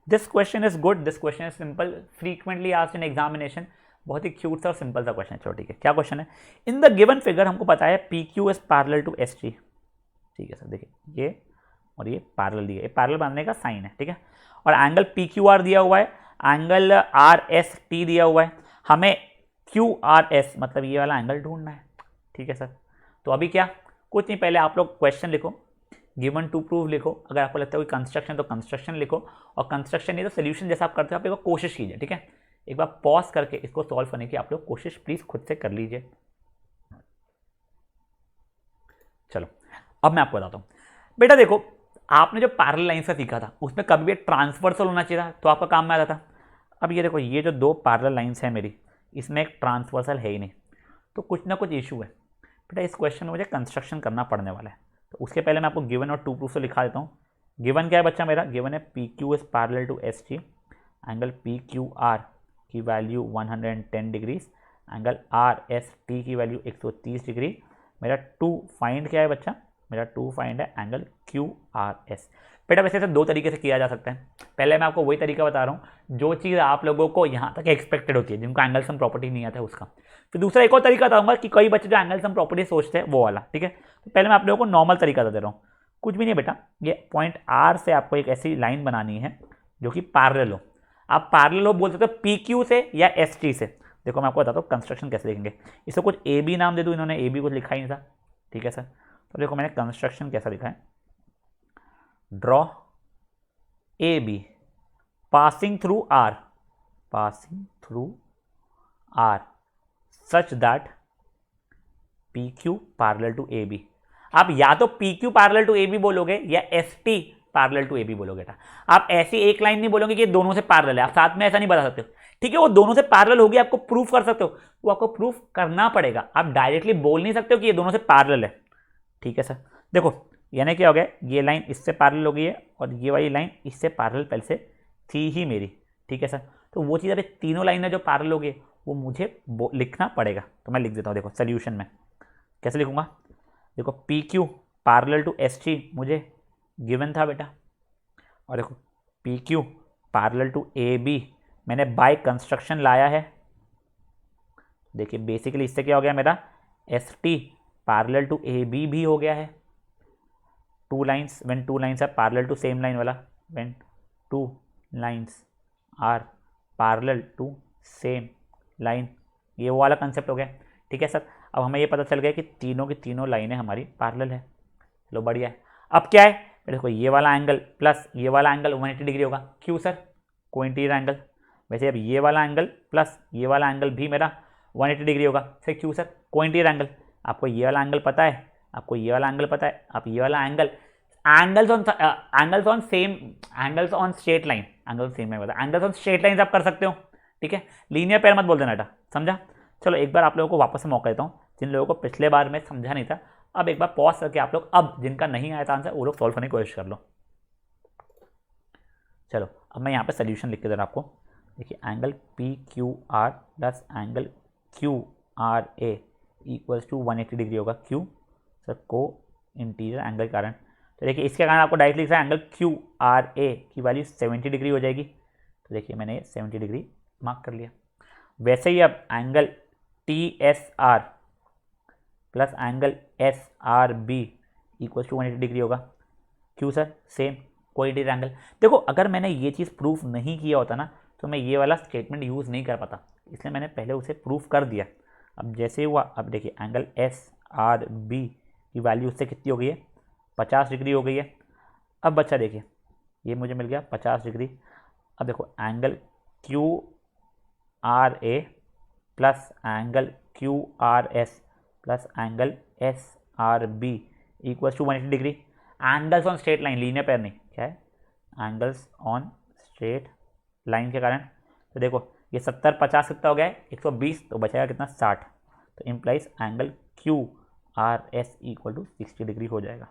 This question is good, this question is simple, frequently asked in examination, बहुत ही क्यूट सा और सिंपल सा क्वेश्चन है। चलो ठीक है, क्या क्वेश्चन है, इन द गिवन फिगर हमको पता है PQ is parallel to SG, ठीक है सर। देखिए ये और ये पैरेलल दिया, ये पैरेलल बनने का साइन है, ठीक है। और एंगल PQR दिया हुआ है, एंगल RST दिया हुआ है, हमें QRS मतलब ये वाला एंगल ढूंढना है, ठीक है सर। तो अभी क्या, कुछ नहीं, पहले आप लोग क्वेश्चन लिखो, गिवन टू प्रूव लिखो, अगर आपको लगता है कोई कंस्ट्रक्शन तो कंस्ट्रक्शन लिखो, और कंस्ट्रक्शन नहीं तो सोल्यूशन जैसा आप करते हो आप एक बार कोशिश कीजिए, ठीक है। एक बार पॉज करके इसको सॉल्व करने की आप लोग कोशिश प्लीज खुद से कर लीजिए। चलो अब मैं आपको बताता हूँ बेटा, देखो आपने जो पैरेलल लाइन से सीखा था उसमें कभी भी ट्रांसवर्सल होना चाहिए था तो आपका काम में आता था। अब ये देखो ये जो दो पैरेलल लाइन्स है मेरी, इसमें एक ट्रांसवर्सल है ही नहीं, तो कुछ ना कुछ इशू है बेटा। इस क्वेश्चन में मुझे कंस्ट्रक्शन करना पड़ने वाला है, तो उसके पहले मैं आपको गिवन और टू प्रूफ से लिखा देता हूँ। गिवन क्या है बच्चा मेरा, गिवन है PQ is parallel to SG, angle PQR की वैल्यू 110 डिग्रीज, एंगल RST की वैल्यू 130 डिग्री। मेरा टू फाइंड क्या है बच्चा, मेरा टू फाइंड है एंगल QRS। बेटा वैसे तो दो तरीके से किया जा सकता है, पहले मैं आपको वही तरीका बता रहा हूँ जो चीज़ आप लोगों को यहाँ तक एक्सपेक्टेड होती है, जिनको एंगल सम प्रॉपर्टी नहीं आता है उसका। फिर दूसरा एक और तरीका बताऊंगा कि कई बच्चे जो एंगल सम प्रॉपर्टी सोचते हैं वो वाला, ठीक है। तो पहले मैं आप लोगों को नॉर्मल तरीका दे रहा हूँ, कुछ भी नहीं बेटा, ये पॉइंट R से आपको एक ऐसी लाइन बनानी है जो कि पैरेलल हो। आप पैरेलल हो बोल सकते हो PQ से या ST से। देखो मैं आपको बताता हूँ कंस्ट्रक्शन कैसे देखेंगे, इसको कुछ AB नाम दे दूँ, इन्होंने AB कुछ लिखा ही नहीं था, ठीक है सर। तो देखो मैंने कंस्ट्रक्शन कैसा लिखा है, draw AB passing through R, passing through R such that PQ parallel to AB। आप या तो PQ parallel to AB बोलोगे या ST parallel to AB बोलोगे। आप ऐसी एक लाइन नहीं बोलोगे कि दोनों से पैरेलल है, आप साथ में ऐसा नहीं बता सकते ठीक है, वो दोनों से पैरेलल होगी, आपको प्रूफ कर सकते हो, वो आपको प्रूफ करना पड़ेगा, आप डायरेक्टली बोल नहीं सकते हो कि ये दोनों से पैरेलल है। ठीक है सर, देखो यानी क्या हो गया, ये लाइन इससे पैरेलल हो गई है और ये वाली लाइन इससे पैरेलल पहले से थी ही मेरी। ठीक है सर, तो वो चीज़ अभी तीनों लाइनें जो पैरेलल हो गई वो मुझे लिखना पड़ेगा, तो मैं लिख देता हूँ। देखो सोल्यूशन में कैसे लिखूंगा, देखो P Q parallel to S T मुझे गिवन था बेटा, और देखो P Q parallel to A B मैंने बाय कंस्ट्रक्शन लाया है। देखिए बेसिकली इससे क्या हो गया, मेरा S T parallel to A B भी हो गया है। Two lines when two lines are parallel to same line वाला, when two lines are parallel to same line, ये वो वाला कंसेप्ट हो गया। ठीक है सर, अब हमें ये पता चल गया कि तीनों की तीनों लाइनें हमारी पैरेलल है। चलो बढ़िया है। अब क्या है, देखो ये वाला एंगल प्लस ये वाला एंगल 180 डिग्री होगा। क्यों सर, कोइंटीरियर एंगल। वैसे अब ये वाला एंगल प्लस ये वाला एंगल भी मेरा 180 डिग्री होगा। सर क्यों सर, कोइंटीरियर एंगल। आपको ये वाला एंगल पता है, आपको ये वाला एंगल पता है, आप ये वाला angle angles on same angles on straight line, angle same है मतलब एंगल्स ऑन स्ट्रेट लाइन आप कर सकते हो। ठीक है, लीनियर पेयर मत बोल देना बेटा, समझा। चलो एक बार आप लोगों को वापस से मौका देता हूँ, जिन लोगों को पिछले बार में समझा नहीं था, अब एक बार पॉज करके आप लोग, अब जिनका नहीं आया था आंसर वो लोग सॉल्व करने की कोशिश कर लो। चलो अब मैं यहाँ पे सोल्यूशन लिख के दे रहा आपको। देखिए angle P Q R plus angle Q R A equals to 180 degree होगा। क्यू सर को इंटीरियर एंगल के कारण, तो देखिए इसके कारण आपको डायरेक्ट लिख रहा है एंगल क्यू आर ए की वैल्यू 70 डिग्री हो जाएगी। तो देखिए मैंने 70 डिग्री मार्क कर लिया। वैसे ही अब angle T S R plus angle S R B equal to 180 degree होगा। क्यों सर, सेम कोइंटीरियर एंगल। देखो अगर मैंने ये चीज़ प्रूफ नहीं किया होता ना तो मैं ये वाला स्टेटमेंट यूज़ नहीं कर पाता, इसलिए मैंने पहले उसे प्रूफ कर दिया। अब जैसे हुआ, अब देखिए एंगल एस आर बी की वैल्यू उससे कितनी हो गई है, 50 डिग्री हो गई है। अब बच्चा देखिए ये मुझे मिल गया 50 डिग्री। अब देखो angle Q R A plus angle Q R S plus angle S R B equals to 180 degree. Angles on straight line, linear pair नहीं, क्या है एंगल्स ऑन स्ट्रेट लाइन के कारण। तो देखो ये 70 50 कितना हो गया है 120, तो बचेगा कितना 60, तो implies angle Q R S equal to 60 degree हो जाएगा।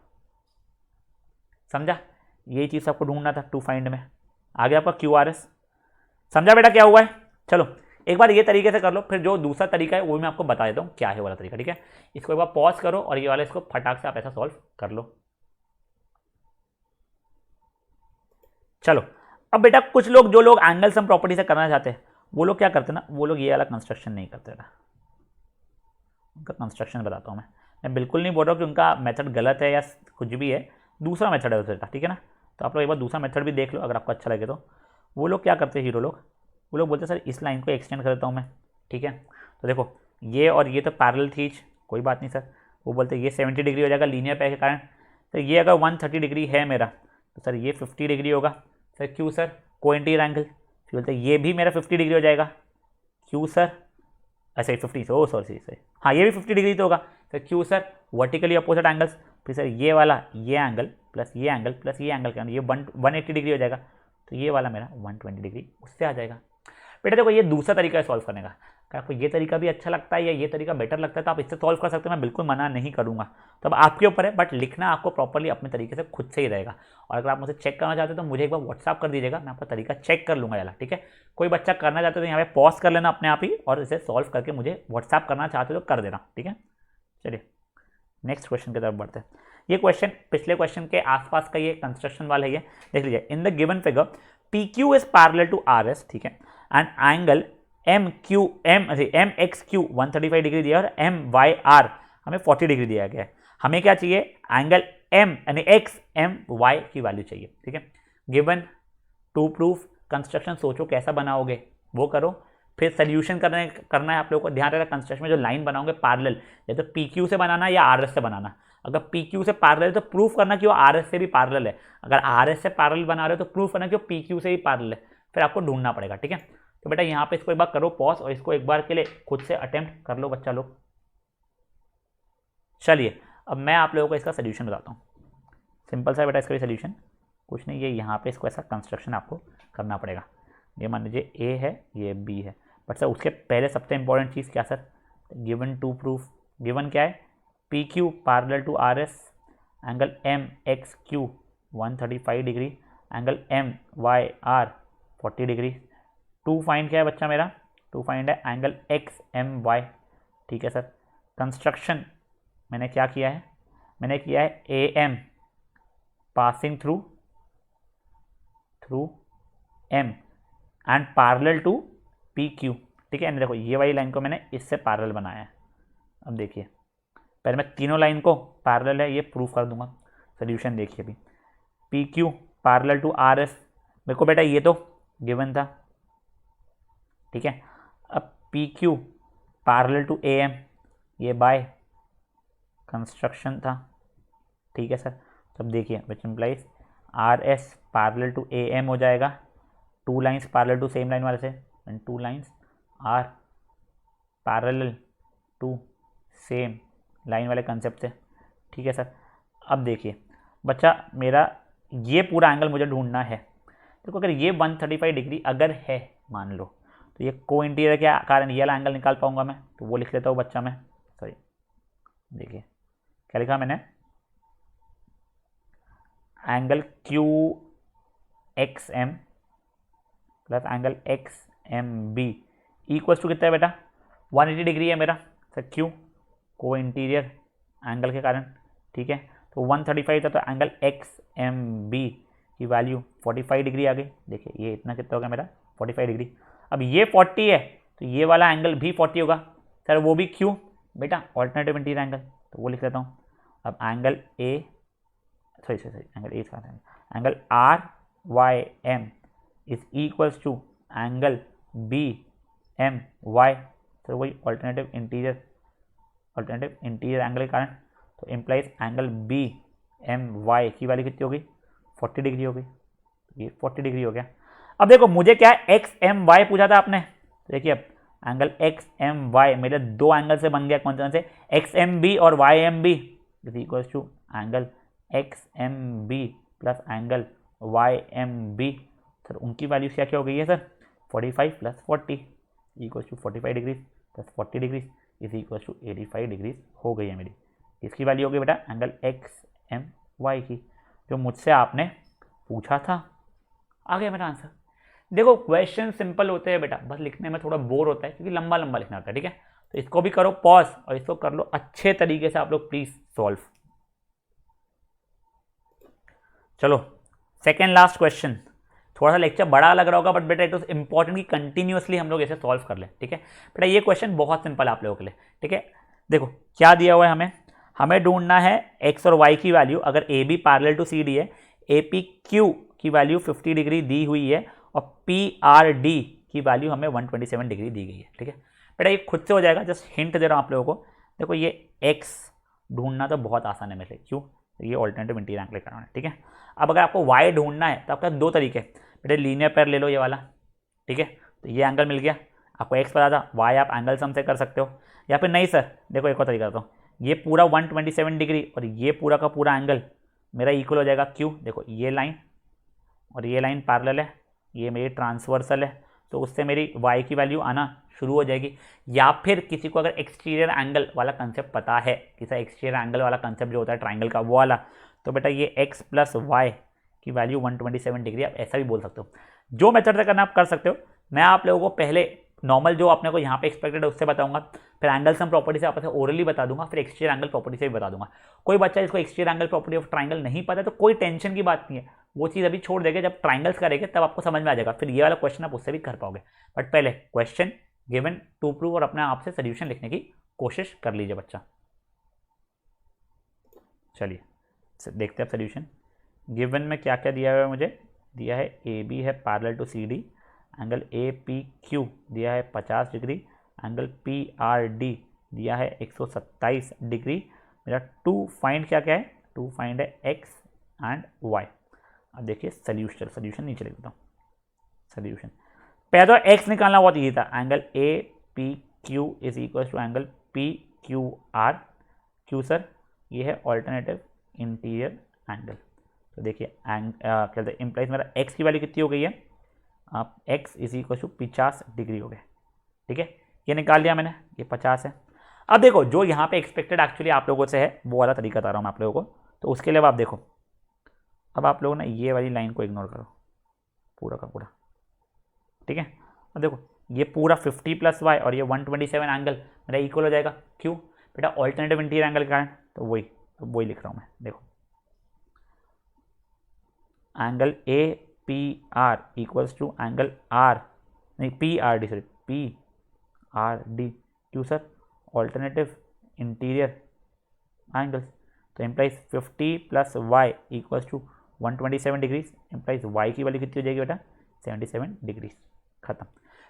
समझा, यही चीज़ आपको ढूंढना था टू फाइंड में। आ गया आपका क्यू आर एस। समझा बेटा क्या हुआ है। चलो एक बार ये तरीके से कर लो, फिर जो दूसरा तरीका है वो मैं आपको बता देता हूँ क्या है वाला तरीका। ठीक है, इसको एक बार पॉज करो और ये वाला इसको फटाक से आप ऐसा सॉल्व कर लो। चलो अब बेटा कुछ लोग, जो लोग एंगल सम प्रॉपर्टी से करना चाहते हैं वो लोग क्या करते हैं ना, वो लोग ये वाला कंस्ट्रक्शन नहीं करते ना। उनका कंस्ट्रक्शन बताता हूँ मैं बिल्कुल नहीं बोल रहा हूँ कि उनका मेथड गलत है या कुछ भी है, दूसरा मेथड है उसका। ठीक है ना, तो आप लोग एक बार दूसरा मेथड भी देख लो अगर आपको अच्छा लगे तो। वो लोग क्या करते हैं हीरो लोग, वो लोग बोलते हैं सर इस लाइन को एक्सटेंड कर देता हूँ मैं। ठीक है, तो देखो ये और ये तो पैरेलल थी, कोई बात नहीं सर। वो बोलते हैं ये 70 डिग्री हो जाएगा लीनियर पेयर के कारण। तो ये अगर 130 डिग्री है मेरा तो सर ये 50 डिग्री होगा। सर क्यों सर, कोइंटीरियर एंगल। फिर बोलते हैं ये भी मेरा 50 डिग्री हो जाएगा। क्यों सर, अच्छा 50, सॉरी हाँ ये भी 50 डिग्री तो होगा। सर क्यों सर, वर्टिकली अपोजिट एंगल्स। फिर सर ये वाला ये एंगल प्लस ये एंगल प्लस ये एंगल का ये 180 डिग्री हो जाएगा, तो ये वाला मेरा 120 डिग्री उससे आ जाएगा। बेटा देखो ये दूसरा तरीका है सॉल्व करने का। अगर आपको ये तरीका भी अच्छा लगता है या ये तरीका बेटर लगता है तो आप इससे सॉल्व कर सकते हो, मैं बिल्कुल मना नहीं करूँगा। तो अब आपके ऊपर है, बट लिखना आपको प्रॉपर्ली अपने तरीके से खुद से ही रहेगा। और अगर आप मुझे चेक करना चाहते हो तो मुझे एक बार व्हाट्सअप कर दीजिएगा, मैं आपका तरीका चेक कर लूँगा यार। ठीक है, कोई बच्चा करना चाहते हो तो यहाँ पे पॉज कर लेना अपने आप ही और इसे सॉल्व करके मुझे व्हाट्सअप करना चाहते हो तो कर देना। ठीक है, चलिए नेक्स्ट क्वेश्चन की तरफ बढ़ते हैं। ये क्वेश्चन पिछले क्वेश्चन के आसपास का ये कंस्ट्रक्शन वाला है, ये देख लीजिए। In the given figure P Q is parallel to R S, ठीक है, and angle M X Q 135 degree दिया और एम वाई आर हमें 40 डिग्री दिया गया है। हमें क्या चाहिए, एंगल एम यानी एक्स एम वाई की वैल्यू चाहिए। ठीक है, गिवन टू प्रूफ कंस्ट्रक्शन सोचो कैसा बनाओगे वो करो, फिर सोल्यूशन करना है आप लोगों को। ध्यान रखना कंस्ट्रक्शन में जो लाइन बनाओगे पैरेलल, या तो पी क्यू से बनाना या आर एस से बनाना। अगर पी क्यू से पैरेलल है तो प्रूफ करना कि वो आर एस से भी पैरेलल है। अगर आर एस से पैरेलल बना रहे हो तो प्रूफ करना कि वो पी क्यू से भी पैरेलल है, फिर आपको ढूंढना पड़ेगा। ठीक है, तो बेटा यहाँ पे इसको एक बार करो पॉज और इसको एक बार के लिए खुद से अटेम्प्ट कर लो बच्चा लोग। चलिए अब मैं आप लोगों को इसका सोल्यूशन बताता हूँ। सिंपल सा बेटा इसका भी सोल्यूशन कुछ नहीं, ये यहाँ पे इसको ऐसा कंस्ट्रक्शन आपको करना पड़ेगा। ये मान लीजिए ए है, ये बी है। बट सर उसके पहले सबसे इंपॉर्टेंट चीज़ क्या sir, given to prove. Given क्या है, P Q parallel to R S, angle M X Q 135 degree, angle M Y R 40 degree. To find क्या है बच्चा मेरा, टू फाइंड है एंगल एक्स एम वाई। ठीक है सर। कंस्ट्रक्शन मैंने क्या किया है, मैंने किया है A M passing through M and parallel to P Q. ठीक है, देखो ये वाली लाइन को मैंने इससे पैरेलल बनाया है। अब देखिए पहले मैं तीनों लाइन को पैरेलल है ये प्रूफ कर दूंगा। सोल्यूशन देखिए अभी, P Q parallel to R S, मेरे को बेटा ये तो गिवन था। ठीक है, अब P Q parallel to A M, ये बाय कंस्ट्रक्शन था। ठीक है सर। तो अब देखिए which implies R S parallel to A M हो जाएगा, two lines parallel to same line वाले से, and two lines are parallel to same line वाले कंसेप्ट से। ठीक है सर। अब देखिए बच्चा मेरा ये पूरा एंगल मुझे ढूंढना है। देखो अगर ये 135 डिग्री अगर है मान लो, तो ये को इंटीरियर के कारण ये वाला एंगल निकाल पाऊंगा मैं, तो वो लिख लेता हूँ बच्चा मैं। सॉरी देखिए क्या लिखा मैंने, angle Q X M plus angle X M B equals to कितना है बेटा, 180 डिग्री है मेरा सर, क्यू को इंटीरियर एंगल के कारण। ठीक है, तो 135 था, तो एंगल एक्स एम बी की वैल्यू 45 डिग्री आ गई। देखिए ये इतना कितना हो गया मेरा 45 डिग्री। अब ये 40 है तो ये वाला एंगल भी 40 होगा सर, वो भी क्यों बेटा, ऑल्टरनेटिव इंटीरियर एंगल, तो वो लिख लेता हूँ। अब angle A sorry angle A था, angle R Y M is equals to angle B M Y, तो वही ऑल्टरनेटिव इंटीरियर एंगल के कारण, तो implies angle B M Y की वैल्यू कितनी होगी, 40 डिग्री हो गई। ये 40 डिग्री हो गया। अब देखो मुझे क्या है, एक्स एम वाई पूछा था आपने, देखिए अब एंगल एक्स एम वाई मेरे दो एंगल से बन गया, कौन से, एक्स एम बी और Y M B is equals to angle X M B plus angle Y M B. Sir उनकी वैल्यू क्या क्या हो गई है sir, 45 plus 40 equals to 45 degree plus 40 degree is equals to 85 degree हो गई है मेरी। इसकी वैल्यू हो गई बेटा एंगल एक्स एम वाई की, जो मुझसे आपने पूछा था। आ गया मेरा आंसर। देखो क्वेश्चन सिंपल होते हैं बेटा, बस लिखने में थोड़ा बोर होता है क्योंकि लंबा लंबा लिखना होता है। ठीक है, तो इसको भी करो पॉज और इसको कर लो अच्छे तरीके से आप लोग प्लीज सॉल्व। चलो सेकेंड लास्ट क्वेश्चन, थोड़ा सा लेक्चर बड़ा लग रहा होगा बट बेटा इट इज इंपॉर्टेंट कि कंटिन्यूअसली हम लोग ऐसे सॉल्व कर ले। ठीक है बेटा, ये क्वेश्चन बहुत सिंपल आप लोगों के लिए। ठीक है, देखो क्या दिया हुआ है, हमें ढूंढना है एक्स और वाई की वैल्यू। अगर A B parallel to C D है, ए पी क्यू की वैल्यू 50 डिग्री दी हुई है और पी आर डी की वैल्यू हमें 127 डिग्री दी गई है। ठीक है बेटा, ये खुद से हो जाएगा, जस्ट हिंट दे रहा हूँ आप लोगों को। देखो ये एक्स ढूंढना तो बहुत आसान है मेरे, क्यों, ये ऑल्टरनेटिव इंटीरियर एंगल कारण है। ठीक है, अब अगर आपको वाई ढूंढना है तो आपका दो तरीके, बेटा लीनियर पेयर ले लो ये वाला। ठीक है, तो ये एंगल मिल गया आपको, एक्स पता था, वाई आप एंगल सम से कर सकते हो, या फिर नहीं सर देखो एक और तरीका करता हूँ, ये पूरा 127 डिग्री और ये पूरा का पूरा एंगल मेरा इक्वल हो जाएगा क्यों, देखो ये लाइन और ये लाइन पैरेलल है, ये मेरी ट्रांसवर्सल है, तो उससे मेरी y की वैल्यू आना शुरू हो जाएगी। या फिर किसी को अगर एक्सटीरियर एंगल वाला कंसेप्ट पता है, किसी एक्सटीरियर एंगल वाला कंसेप्ट जो होता है ट्राइंगल का वो वाला, तो बेटा ये x प्लस वाई की वैल्यू 127 डिग्री, आप ऐसा भी बोल सकते हो। जो मेथड से करना आप कर सकते हो। मैं आप लोगों को पहले नॉर्मल जो अपने को यहाँ पे एक्सपेक्टेड है उससे बताऊंगा, फिर एंगल सम प्रॉपर्टी से आपसे ओरली बता दूंगा, फिर एक्सटीरियर एंगल प्रॉपर्टी से भी बता दूंगा। कोई बच्चा इसको exterior angle property of triangle नहीं पता तो कोई टेंशन की बात नहीं है, वो चीज़ अभी छोड़ देंगे, जब ट्राइंगल्स करेंगे तब आपको समझ में आ जाएगा, फिर ये वाला क्वेश्चन आप उससे भी कर पाओगे। बट पहले क्वेश्चन गिवन टू प्रूव और अपने आप से सोल्यूशन लिखने की कोशिश कर लीजिए बच्चा। चलिए देखते हैं सोल्यूशन। गिवन में क्या क्या दिया हुआ है, मुझे दिया है ए बी है parallel to C D, angle A P Q दिया है 50 degree, angle P R D दिया है 127 डिग्री। मेरा टू फाइंड क्या क्या है, टू फाइंड है एक्स एंड वाई। अब देखिए सोल्यूशन नीचे लिख देता हूँ। सोल्यूशन पहले तो एक्स निकालना बहुत ईजी था, angle A P Q is equal to angle P Q R. क्यू सर ये है ऑल्टरनेटिव इंटीरियर एंगल, तो देखिए क्या इम्प्लाइज मेरा एक्स की वैल्यू कितनी हो गई है, आप x is equal to 50 degree हो गए, ठीक है, ये निकाल लिया मैंने, ये 50 है। अब देखो जो यहाँ पे एक्सपेक्टेड एक्चुअली आप लोगों से है वो वाला तरीका बता रहा हूँ मैं आप लोगों को, तो उसके लिए अब आप देखो, अब आप लोग ना ये वाली लाइन को इग्नोर करो पूरा का पूरा, ठीक है। अब देखो ये पूरा 50 प्लस वाई और ये 127 एंगल मेरा इक्वल हो जाएगा, क्यों बेटा, ऑल्टरनेटिव इंटीरियर एंगल के कारण, तो वही लिख रहा हूँ मैं, देखो angle A P R equals to angle R, नहीं P R D, sorry P R D, क्यों सर, ऑल्टरनेटिव इंटीरियर एंगल्स, तो implies 50 plus Y equals to 127 degrees, implies Y की वैल्यू कितनी हो जाएगी बेटा, 77 डिग्रीज, खत्म।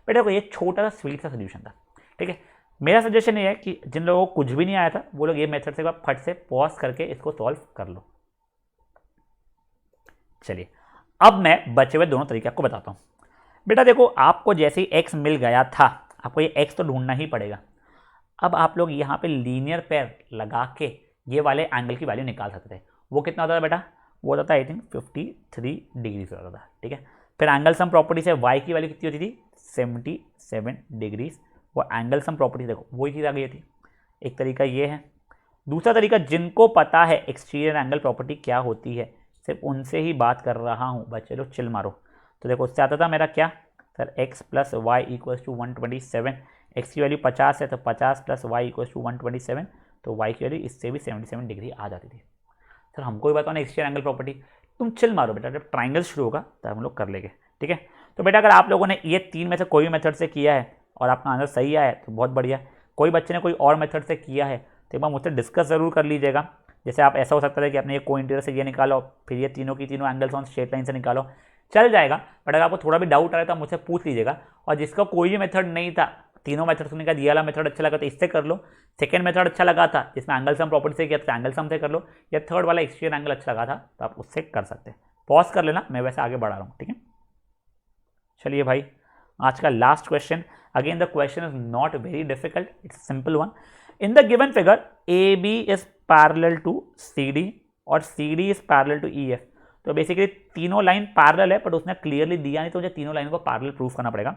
बेटा देखो ये छोटा सा स्वीट सा सोल्यूशन था, ठीक है। मेरा सजेशन ये है कि जिन लोगों को कुछ भी नहीं आया था वो लोग ये मेथड से फट से पॉज करके इसको सॉल्व कर लो। चलिए अब मैं बचे हुए दोनों तरीके आपको बताता हूँ। बेटा देखो आपको जैसे ही एक्स मिल गया था, आपको ये एक्स तो ढूंढना ही पड़ेगा। अब आप लोग यहाँ पे लीनियर पेयर लगा के ये वाले एंगल की वैल्यू निकाल सकते थे। वो कितना होता था बेटा, वो होता था आई थिंक 53 डिग्री से होता था, ठीक है। फिर एंगल सम प्रॉपर्टी से वाई की वैल्यू कितनी होती थी, 77 डिग्रीज। वो एंगल सम प्रॉपर्टी देखो वही चीज़ आ गई थी। एक तरीका ये है। दूसरा तरीका, जिनको पता है एक्सटीरियर एंगल प्रॉपर्टी क्या होती है सिर्फ उनसे ही बात कर रहा हूँ बच्चे लोग, चिल मारो। तो देखो उससे आता था मेरा क्या sir, x plus Y equals to 127, X की वैल्यू 50 है तो 50 प्लस वाई इक्वल्स टू 127, तो y की वैल्यू इससे भी 77 डिग्री आ जाती थी। सर हमको भी बताओ ना एक्सटीरियर एंगल प्रॉपर्टी, तुम चिल मारो बेटा, जब ट्राइंगल शुरू होगा तब हम लोग कर लेंगे, ठीक है। तो बेटा अगर आप लोगों ने ये 3 में से कोई भी मेथड से किया है और आपका आंसर सही आया है तो बहुत बढ़िया। कोई बच्चे ने कोई और मेथड से किया है तो एक बार मुझसे डिस्कस ज़रूर कर लीजिएगा। जैसे आप ऐसा हो सकता है कि आपने ये को इंटीरियर से ये निकालो, फिर ये तीनों की तीनों एंगल्स ऑन स्ट्रेट लाइन से निकालो, चल जाएगा। बट अगर आपको थोड़ा भी डाउट आ रहा है तो आप मुझसे पूछ लीजिएगा। और जिसका कोई भी मेथड नहीं था, तीनों मेथड सुनने का, ये वाला मेथड अच्छा लगा तो इससे कर लो, सेकंड मेथड अच्छा लगा था जिसमें एंगल सम प्रॉपर्टी से किया तो एंगल सम से कर लो, या थर्ड वाला एक्सटीरियर एंगल अच्छा लगा था तो आप उससे कर सकते हैं। पॉज कर लेना, मैं वैसे आगे बढ़ा रहा हूँ, ठीक है। चलिए भाई आज का last question. Again the question is not very difficult, it's simple one. In the given figure A B is parallel to C D और C D is parallel to E F. तो बेसिकली तीनों line parallel है, but उसने clearly दिया नहीं तो मुझे तीनों लाइन को पैरेलल प्रूफ करना पड़ेगा।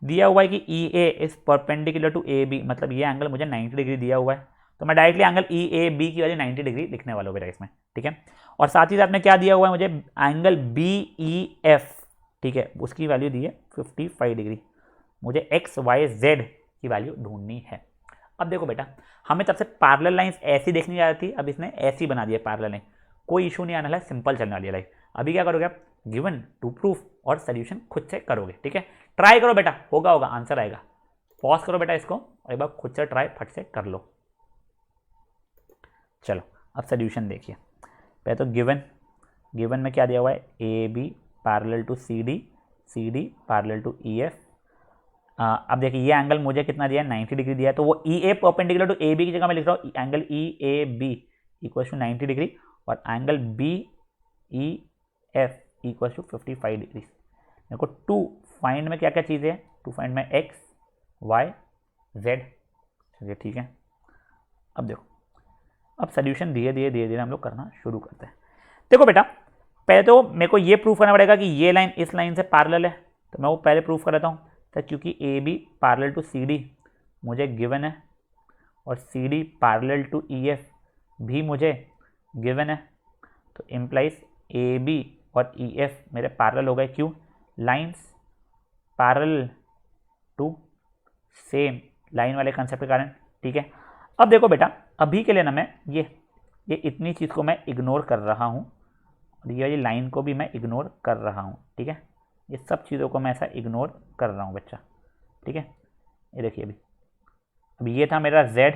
दिया हुआ है कि E A is perpendicular to A B, मतलब ये एंगल मुझे 90 डिग्री दिया हुआ है, तो मैं directly angle E A B की वैल्यू 90 डिग्री लिखने वाला हूँ बेटा इसमें, ठीक है। और साथ ही साथ में क्या दिया हुआ है मुझे, एंगल बी ई एफ, ठीक है, उसकी वैल्यू दी है 55 डिग्री। मुझे एक्स वाई जेड की वैल्यू ढूंढनी है। अब देखो बेटा हमें तब से पैरेलल लाइंस ऐसी देखनी जा रही थी, अब इसने ऐसी बना दिया पैरेलल लाइन, कोई इशू नहीं आने वाला है, सिंपल चलने वाली है लाइफ। अभी क्या करोगे आप, गिवन टू प्रूफ और सोल्यूशन खुद से करोगे, ठीक है। ट्राई करो बेटा, होगा आंसर आएगा। पॉज करो बेटा इसको और एक बार खुद से ट्राई फट से कर लो। चलो अब सोल्यूशन देखिए। पहले तो गिवन में क्या दिया हुआ है, A B parallel to C D parallel to E F. अब देखिए ये एंगल मुझे कितना दिया है, 90 डिग्री दिया है, तो वो E A perpendicular to A B की जगह मैं लिख रहा हूँ angle E A B equal to 90 degree और angle B E F equal to 55 degree. देखो टू फाइंड में क्या क्या चीज़ें हैं, टू फाइंड में एक्स वाई जेड, चलिए ठीक है। अब देखो अब सोल्यूशन धीरे धीरे हम लोग करना शुरू करते हैं। देखो बेटा पहले तो मेरे को ये प्रूफ करना पड़ेगा कि ये लाइन इस लाइन से पैरेलल है, तो मैं वो पहले प्रूफ कर लेता हूँ। तो क्योंकि A B parallel to C D मुझे गिवन है और C D parallel to E F भी मुझे गिवन है, तो इम्प्लाइज ए बी और ई एफ मेरे पैरेलल हो गए। क्यों, lines parallel to same line वाले कंसेप्ट के कारण, ठीक है। अब देखो बेटा अभी के लिए ना मैं ये इतनी चीज़ को मैं इग्नोर कर रहा हूँ और ये वाली लाइन को भी मैं इग्नोर कर रहा हूँ, ठीक है। ये सब चीज़ों को मैं ऐसा इग्नोर कर रहा हूँ बच्चा, ठीक है। ये देखिए अभी ये था मेरा z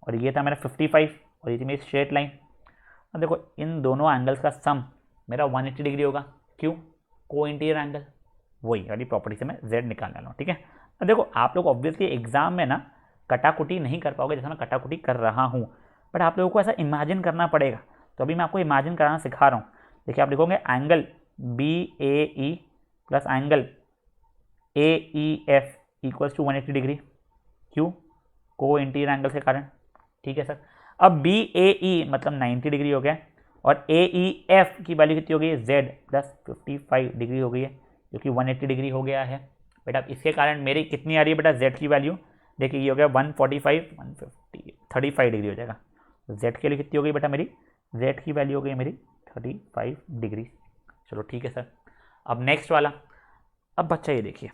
और ये था मेरा 55 और ये थी मेरी स्ट्रेट लाइन। अब देखो इन दोनों एंगल्स का सम मेरा 180 डिग्री होगा। क्यों, को इंटीरियर एंगल, वही वाली प्रॉपर्टी से मैं z निकालने वाला हूँ, ठीक है। अब देखो आप लोग ऑब्वियसली एग्जाम में ना कटाकुटी नहीं कर पाओगे जैसा मैं कटाकुटी कर रहा हूँ, बट आप लोगों को ऐसा इमेजिन करना पड़ेगा। तो अभी मैं आपको इमेजिन कराना सिखा रहा हूँ। देखिए आप लिखोगे angle B A E plus angle A E F equals to 180 degree. क्यों, को इंटीरियर एंगल के कारण, ठीक है सर। अब बी ए ई मतलब 90 डिग्री हो गया और ए ई एफ की वैल्यू कितनी हो गई है, जेड प्लस 55 डिग्री हो गई है। जो कि 180 डिग्री हो गया है बेटा। अब इसके कारण मेरी कितनी आ रही है बेटा जेड की वैल्यू, देखिए ये हो गया 145 150 35 डिग्री हो जाएगा। तो जेड के लिए कितनी हो गई बेटा मेरी, जेड की वैल्यू हो गई मेरी 35 डिग्री। चलो ठीक है सर। अब नेक्स्ट वाला, अब बच्चा ये देखिए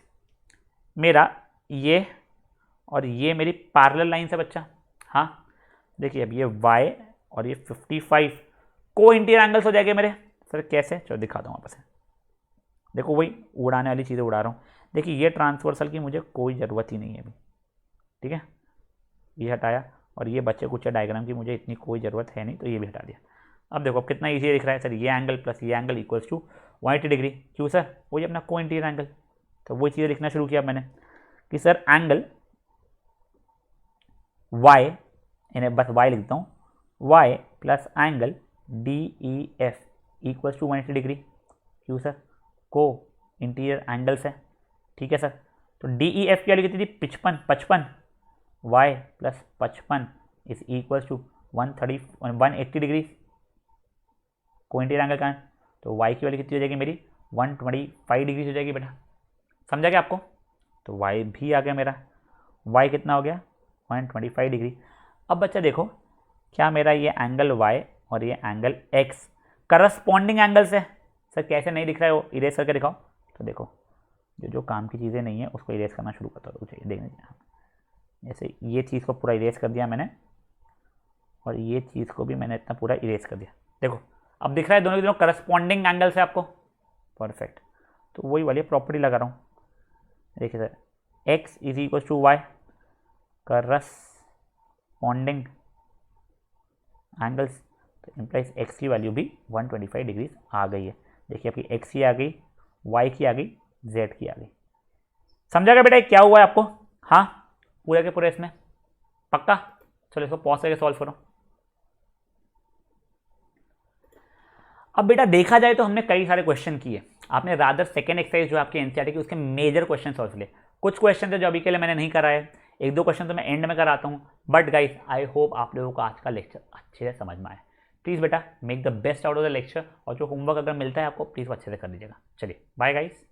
मेरा ये और ये मेरी पैरेलल लाइन से बच्चा। हाँ देखिए अब ये y और ये 55 को इंटीरियर एंगल्स हो जाएंगे मेरे। सर कैसे, चलो दिखाता हूँ वापस से। देखो वही उड़ाने वाली चीज़ें उड़ा रहा हूँ। देखिए ये ट्रांसवर्सल की मुझे कोई ज़रूरत ही नहीं है अभी, ठीक है, ये हटाया। और ये बच्चे कुछ डायग्राम की मुझे इतनी कोई ज़रूरत है नहीं, तो ये भी हटा दिया। अब देखो अब कितना ईजी दिख रहा है सर, ये एंगल प्लस ये एंगल इक्वल्स टू 180 डिग्री। क्यों सर, वही अपना को इंटीरियर एंगल। तो वही चीज़ें लिखना शुरू किया मैंने कि सर एंगल y, इन्हें बस y लिखता हूँ, y plus angle DEF equals to 180 degree. क्यों सर, को इंटीरियर एंगल्स है, ठीक है सर। तो DEF की वैल्यू कितनी थी 55, y plus 55 is equals to 180 degree co-interior angle का है। तो y की वैल्यू कितनी हो जाएगी मेरी 125 डिग्री हो जाएगी बेटा। समझा क्या आपको। तो y भी आ गया मेरा, y कितना हो गया 125 डिग्री। अब बच्चा देखो क्या मेरा ये एंगल y और ये एंगल x करस्पॉन्डिंग एंगल्स है। सर कैसे नहीं दिख रहा है, वो इरेज करके दिखाओ। तो देखो जो काम की चीज़ें नहीं है उसको इरेज करना शुरू करता हूँ, चाहिए देखने। जैसे ये चीज़ को पूरा इरेज कर दिया मैंने, और ये चीज़ को भी मैंने इतना पूरा इरेज कर दिया। देखो अब दिख रहा है दोनों के दोनों करस्पॉन्डिंग एंगल्स है आपको, परफेक्ट। तो वही वाली प्रॉपर्टी लगा रहा हूँ। देखिए sir x is equal to Y, corresponding angles, तो इम्प्लाइज x की वैल्यू भी 125 डिग्री आ गई है। देखिए आपकी x की आ गई, y की आ गई, z की आ गई। समझा क्या बेटा क्या हुआ है आपको। हाँ पूरे के पूरे इसमें पक्का। चलो इसको पॉज करके सॉल्व करो। अब बेटा देखा जाए तो हमने कई सारे क्वेश्चन किए, आपने रादर सेकेंड एक्सरसाइज जो आपकी एनसीईआरटी की उसके मेजर क्वेश्चन सॉल्व किए। कुछ क्वेश्चन थे जो अभी के लिए मैंने नहीं करा है, एक दो क्वेश्चन तो मैं एंड में कराता हूँ। बट गाइस आई होप आप लोगों को आज का लेक्चर अच्छे से समझ में आए। प्लीज़ बेटा make the best out of the lecture, और जो होमवर्क अगर मिलता है आपको प्लीज़ अच्छे से कर दीजिएगा। चलिए बाय गाइस।